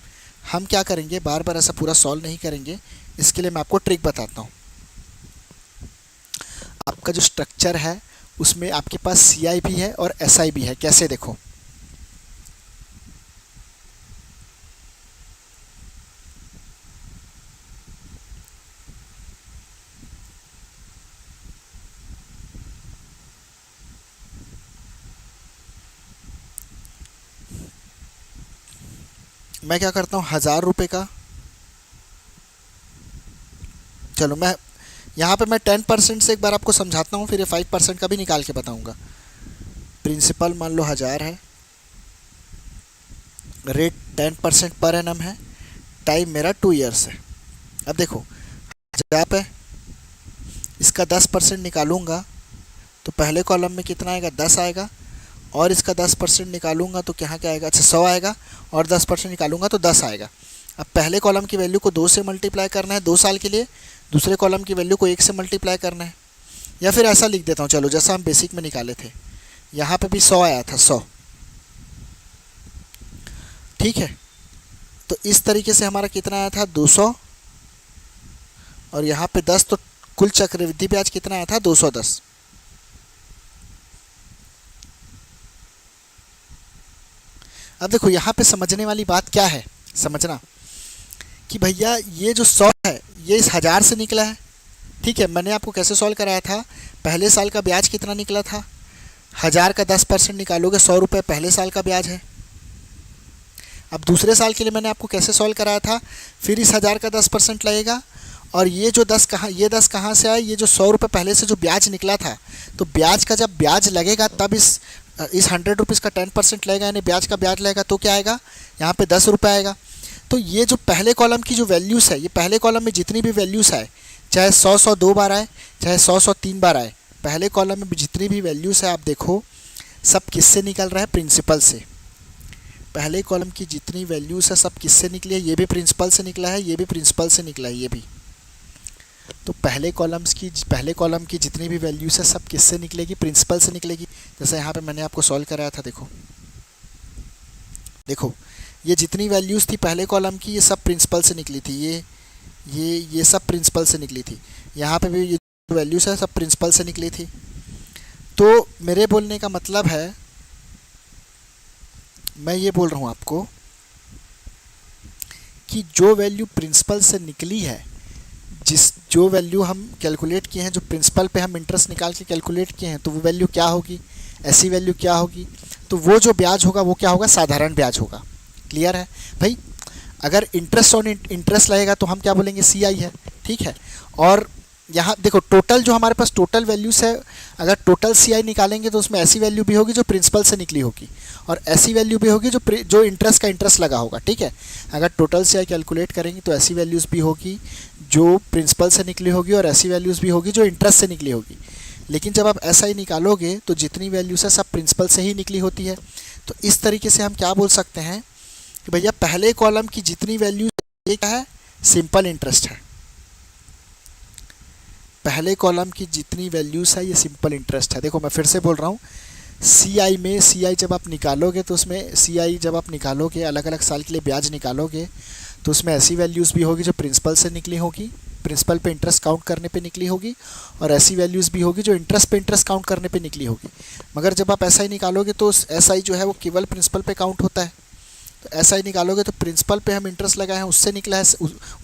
हम क्या करेंगे, बार बार ऐसा पूरा सॉल्व नहीं करेंगे। इसके लिए मैं आपको ट्रिक बताता हूँ। आपका जो स्ट्रक्चर है उसमें आपके पास सी आई भी है और एस आई भी है। कैसे, देखो मैं क्या करता हूँ, 1,000 रुपये का, चलो मैं यहाँ पे मैं 10% से एक बार आपको समझाता हूँ, फिर ये 5% का भी निकाल के बताऊँगा। प्रिंसिपल मान लो 1,000 है, रेट 10% पर एनम है, टाइम मेरा 2 ईयर्स है। अब देखो 1,000 है, इसका 10% निकालूंगा तो पहले कॉलम में कितना आएगा, 10 आएगा, और इसका 10% निकालूंगा तो क्या क्या आएगा, अच्छा 100 आएगा, और 10% निकालूंगा तो 10 आएगा। अब पहले कॉलम की वैल्यू को 2 से मल्टीप्लाई करना है 2 साल के लिए, दूसरे कॉलम की वैल्यू को 1 से मल्टीप्लाई करना है। या फिर ऐसा लिख देता हूँ, चलो जैसा हम बेसिक में निकाले थे, यहाँ पे भी 100 आया था, 100, ठीक है। तो इस तरीके से हमारा कितना आया था, 200, और यहाँ पे 10, तो कुल चक्रवृद्धि ब्याज कितना आया था, 210। अब देखो यहाँ पे समझने वाली बात क्या है, समझना कि भैया ये जो 100 है ये इस 1000 से निकला है। ठीक है, मैंने आपको कैसे सॉल्व कराया था, पहले साल का ब्याज कितना निकला था, 1000 का 10% निकालोगे 100 रुपये पहले साल का ब्याज है। अब दूसरे साल के लिए मैंने आपको कैसे सॉल्व कराया था, फिर इस 1000 का 10% लगेगा, और ये जो 10 कहाँ, ये 10 कहाँ से आए, ये जो 100 रुपये पहले से जो ब्याज निकला था, तो ब्याज का जब ब्याज लगेगा तब इस 100 रुपीज़ का 10% लगेगा, यानी ब्याज का ब्याज लगेगा, तो क्या आएगा, यहाँ पे 10 रुपये आएगा। तो ये जो पहले कॉलम की जो वैल्यूज़ है, ये पहले कॉलम में जितनी भी वैल्यूज़ आए, चाहे 100 2 बार आए, चाहे 100 3 बार आए, पहले कॉलम में जितनी भी वैल्यूज़ है आप देखो सब किससे निकल रहा है, प्रिंसिपल से। पहले कॉलम की जितनी वैल्यूज़ है सब किससे निकली है, ये भी प्रिंसिपल से निकला है, ये भी प्रिंसिपल से निकला है, ये भी। तो पहले कॉलम की जितनी भी वैल्यूज़ है सब किससे निकलेगी, प्रिंसिपल से निकलेगी। जैसे यहाँ पे मैंने आपको सॉल्व कराया था, देखो देखो ये जितनी वैल्यूज़ थी पहले कॉलम की, ये सब प्रिंसिपल से निकली थी, ये सब प्रिंसिपल से निकली थी। यहाँ पे भी ये वैल्यूज़ है सब प्रिंसिपल से निकली थी। तो मेरे बोलने का मतलब है, मैं ये बोल रहा हूँ आपको कि जो वैल्यू प्रिंसिपल से निकली है, जो वैल्यू हम कैलकुलेट किए हैं, जो प्रिंसिपल पे हम इंटरेस्ट निकाल के कैलकुलेट किए हैं, तो वो वैल्यू क्या होगी, ऐसी वैल्यू क्या होगी, तो वो जो ब्याज होगा वो क्या होगा, साधारण ब्याज होगा। क्लियर है भाई। अगर इंटरेस्ट ऑन इंटरेस्ट लगेगा तो हम क्या बोलेंगे, CI है। ठीक है, और यहाँ देखो टोटल जो हमारे पास टोटल वैल्यूज़ है, अगर टोटल CI निकालेंगे तो उसमें ऐसी वैल्यू भी होगी जो प्रिंसिपल से निकली होगी, और ऐसी वैल्यू भी होगी जो इंटरेस्ट का इंटरेस्ट लगा होगा। ठीक है, अगर टोटल CI कैलकुलेट करेंगे तो ऐसी वैल्यूज़ भी होगी जो प्रिंसिपल से निकली होगी, और ऐसी वैल्यूज़ भी होगी जो इंटरेस्ट से निकली होगी। लेकिन जब आप ऐसा ही निकालोगे तो जितनी वैल्यूज़ है सब प्रिंसिपल से ही निकली होती है। तो इस तरीके से हम क्या बोल सकते हैं कि भैया पहले कॉलम की जितनी वैल्यू, ये क्या है, सिंपल इंटरेस्ट है। पहले कॉलम की जितनी वैल्यूज़ है ये सिंपल इंटरेस्ट है। देखो मैं फिर से बोल रहा हूँ, CI जब आप निकालोगे तो उसमें CI जब आप निकालोगे, अलग अलग साल के लिए ब्याज निकालोगे, तो उसमें ऐसी वैल्यूज़ भी होगी जो प्रिंसिपल से निकली होगी, प्रिंसिपल पे इंटरेस्ट काउंट करने पे निकली होगी, और ऐसी वैल्यूज़ भी होगी जो इंटरेस्ट पे इंटरेस्ट काउंट करने पे निकली होगी। मगर जब आप SI निकालोगे तो SI जो है वो केवल प्रिंसिपल पे काउंट होता है। तो ऐसा ही निकालोगे तो प्रिंसिपल पे हम इंटरेस्ट लगाए हैं, उससे निकला है,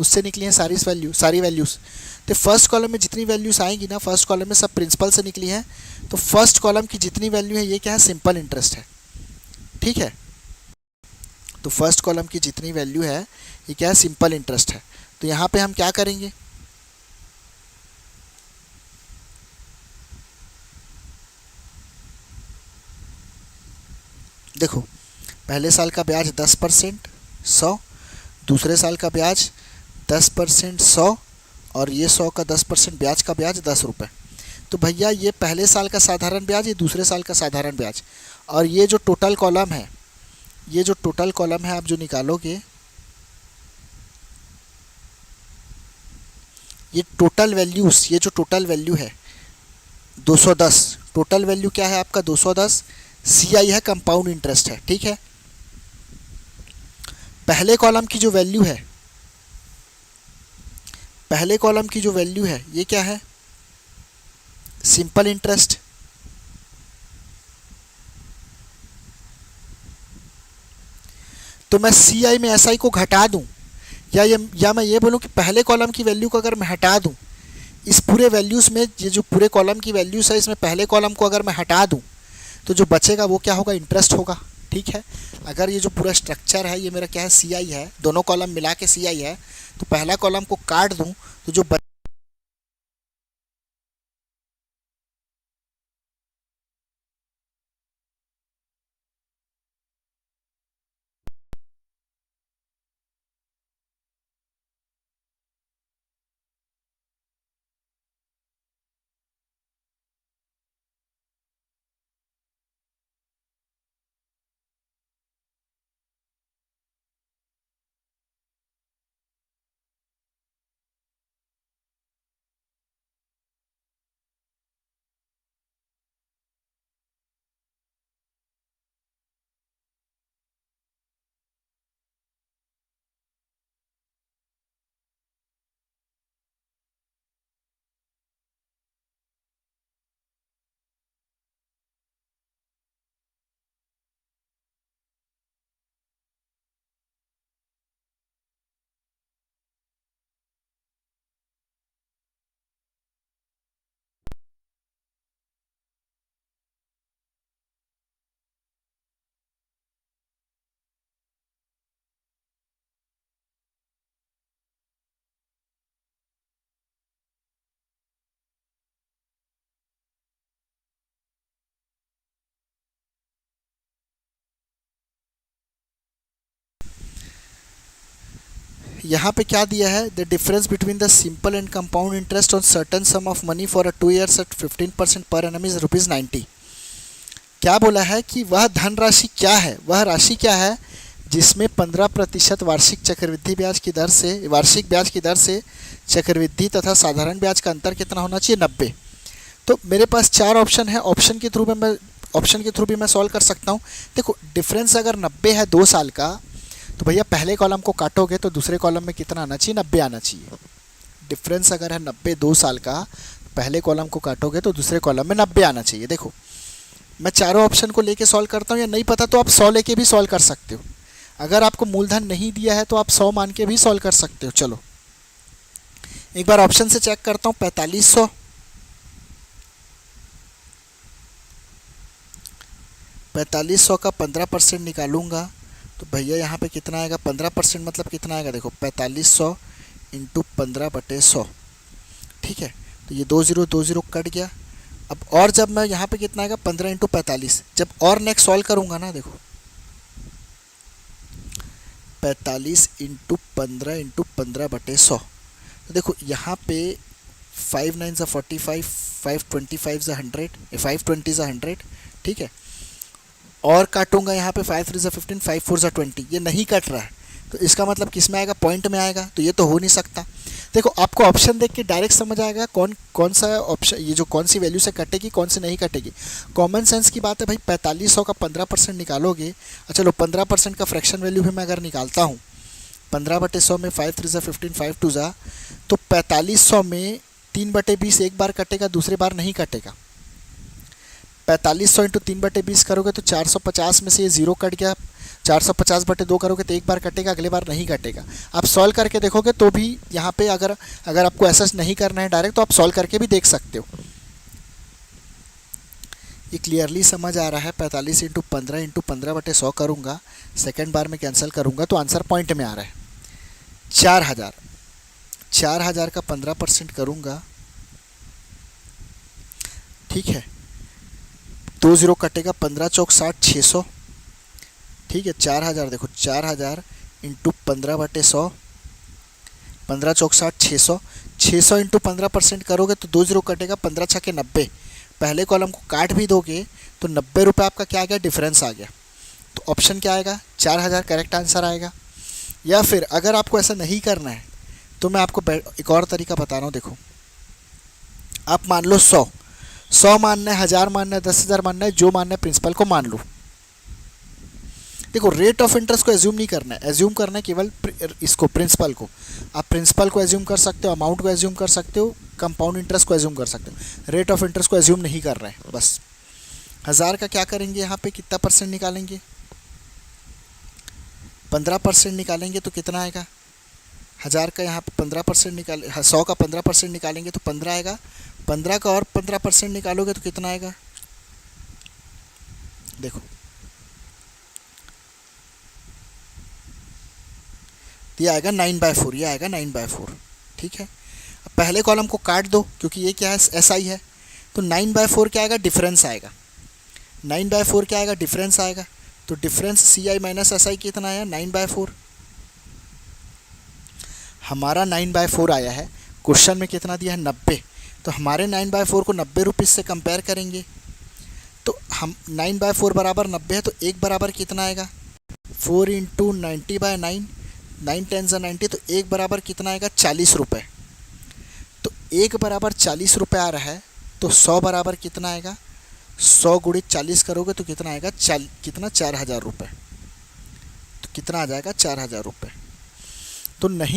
उससे निकली हैं सारी वैल्यूज़। तो फर्स्ट कॉलम में जितनी वैल्यूज़ आएंगी ना, फर्स्ट कॉलम में सब प्रिंसिपल से निकली हैं, तो फर्स्ट कॉलम की जितनी वैल्यू है ये क्या है, सिंपल इंटरेस्ट है। ठीक है, तो फर्स्ट कॉलम की जितनी वैल्यू है ये क्या है, सिंपल इंटरेस्ट है। तो यहाँ पे हम क्या करेंगे, देखो पहले साल का ब्याज 10% 100, दूसरे साल का ब्याज 10% 100, और ये 100 का 10% ब्याज का ब्याज 10 रुपये। तो भैया ये पहले साल का साधारण ब्याज, ये दूसरे साल का साधारण ब्याज, और ये जो टोटल कॉलम है, ये जो टोटल कॉलम है आप जो निकालोगे, ये टोटल वैल्यूज़, ये जो टोटल वैल्यू है 210, टोटल वैल्यू क्या है आपका 210, CI है, कंपाउंड इंटरेस्ट है। ठीक है, पहले कॉलम की जो वैल्यू है, पहले कॉलम की जो वैल्यू है ये क्या है, सिंपल इंटरेस्ट। तो मैं CI में SI को घटा दूं, या मैं ये बोलूं कि पहले कॉलम की वैल्यू को अगर मैं हटा दूं, इस पूरे वैल्यूज़ में, ये जो पूरे कॉलम की वैल्यूज़ है इसमें पहले कॉलम को अगर मैं हटा दूं, तो जो बचेगा वो क्या होगा, इंटरेस्ट होगा। ठीक है, अगर ये जो पूरा स्ट्रक्चर है ये मेरा क्या है, CI है, दोनों कॉलम मिला के CI है, तो पहला कॉलम को काट दूं तो जो यहाँ पे क्या दिया है, the difference between the simple and compound interest on certain sum of money for a 2 years at 15% per annum is ₹90। क्या बोला है कि वह धनराशि क्या है, वह राशि क्या है जिसमें 15% वार्षिक चक्रवृद्धि ब्याज की दर से, वार्षिक ब्याज की दर से चक्रवृद्धि तथा साधारण ब्याज का अंतर कितना होना चाहिए, 90। तो मेरे पास 4 ऑप्शन है, ऑप्शन के थ्रू भी मैं सॉल्व कर सकता हूँ। देखो डिफरेंस अगर 90 है 2 साल का, तो भैया पहले कॉलम को काटोगे तो दूसरे कॉलम में कितना आना चाहिए, 90 आना चाहिए। डिफरेंस अगर है 90 2 साल का, पहले कॉलम को काटोगे तो दूसरे कॉलम में 90 आना चाहिए। देखो मैं चारों ऑप्शन को लेके सॉल्व करता हूँ, या नहीं पता तो आप 100 लेके भी सॉल्व कर सकते हो। अगर आपको मूलधन नहीं दिया है तो आप 100 मान के भी सॉल्व कर सकते हो। चलो एक बार ऑप्शन से चेक करता हूँ। 4500, 4500 का 15% निकालूंगा तो भैया यहाँ पे कितना आएगा, 15% मतलब कितना आएगा, देखो 4500 इंटू 15/100। ठीक है, तो ये 20 कट गया। अब और जब मैं यहाँ पे कितना आएगा, 15 इंटू 45, जब और नेक्स्ट सॉल्व करूँगा ना, देखो 45 इंटू 15 इंटू 15/100, तो देखो यहाँ पे 5 9 ज़ा 45, 5 ज़ा 100, 5 ज़ा 100। ठीक है, और काटूंगा यहाँ पे 5 3 ज़ा 15, 5 4 ज़ा 20, ये नहीं कट रहा है, तो इसका मतलब किस में आएगा, पॉइंट में आएगा, तो ये तो हो नहीं सकता। देखो आपको ऑप्शन देख के डायरेक्ट समझ आएगा कौन सा ऑप्शन, ये जो कौन सी वैल्यू से कटेगी कौन से नहीं कटेगी। कॉमन सेंस की बात है भाई, 4500 का 15% निकालोगे। चलो 15% का फ्रैक्शन वैल्यू भी मैं अगर निकालता हूँ, 15/100 में 5 3 ज़ा 15, 5 2 ज़ा, तो 4500 में 3/20 एक बार कटेगा, दूसरी बार नहीं कटेगा। 4500 इंटू 3/20 करोगे तो 450 में से ये 0 कट गया, 450/2 करोगे तो एक बार कटेगा, अगले बार नहीं कटेगा। आप सॉल्व करके देखोगे तो भी यहाँ पे अगर आपको ऐसा नहीं करना है डायरेक्ट, तो आप सॉल्व करके भी देख सकते हो। ये क्लियरली समझ आ रहा है। 45 इंटू 15 इंटू 15/100 करूँगा, सेकेंड बार में कैंसिल करूँगा तो आंसर पॉइंट में आ रहा है 4000। 4000 का 15% करूँगा, ठीक है, 2 0 कटेगा, 15 चौक 60, 600। ठीक है, 4000, देखो 4000 इंटू 15/100, 15 चौक 60, 600, 600 इंटू 15% करोगे तो 2 0 कटेगा, 15 छके 90। पहले कॉलम को काट भी दोगे तो 90 रुपये आपका क्या आ गया, डिफरेंस आ गया। तो ऑप्शन क्या आएगा, 4000 करेक्ट आंसर आएगा। या फिर अगर आपको ऐसा नहीं करना है तो मैं आपको एक और तरीका बता रहा हूँ। देखो आप मान लो 100 मानना है, 1000 मानना है, 10,000 मानना है, जो मानना है प्रिंसिपल को मान लो। देखो रेट ऑफ इंटरेस्ट को एज्यूम नहीं करना है, एज्यूम करना है केवल इसको, प्रिंसिपल को। आप प्रिंसिपल को एज्यूम कर सकते हो, अमाउंट को एज्यूम कर सकते हो, कंपाउंड इंटरेस्ट को एज्यूम कर सकते हो। रेट ऑफ इंटरेस्ट को एज्यूम नहीं कर रहे हैं बस। 1000 का क्या करेंगे, यहाँ पे कितना परसेंट निकालेंगे, 15% निकालेंगे तो कितना आएगा, 1000 का यहाँ पे 15% निकाले, 100 का 15% निकालेंगे तो 15 आएगा। 15 का और 15% निकालोगे तो कितना आएगा, देखो ये आएगा 9/4, ये आएगा 9/4। ठीक है, अब पहले कॉलम को काट दो क्योंकि ये क्या है, SI है, तो 9/4 क्या आएगा, डिफरेंस आएगा। 9/4 क्या आएगा, डिफरेंस आएगा। तो डिफरेंस CI माइनस SI कितना आया, 9/4। हमारा 9/4 आया है, क्वेश्चन में कितना दिया है, 90। तो हमारे 9/4 को 90 रुपीज़ से कंपेयर करेंगे तो हम 9/4 बराबर 90 है, तो एक बराबर कितना आएगा, 4 इंटू 90/9, 9 10 ज़ा 90, तो एक बराबर कितना आएगा, 40 रुपये। तो एक बराबर 40 रुपये आ रहा है, तो 100 बराबर कितना आएगा, 100 गुणित 40 करोगे तो कितना आएगा, कितना, 4000 रुपये। तो कितना आ जाएगा, 4000 रुपये। तो नहीं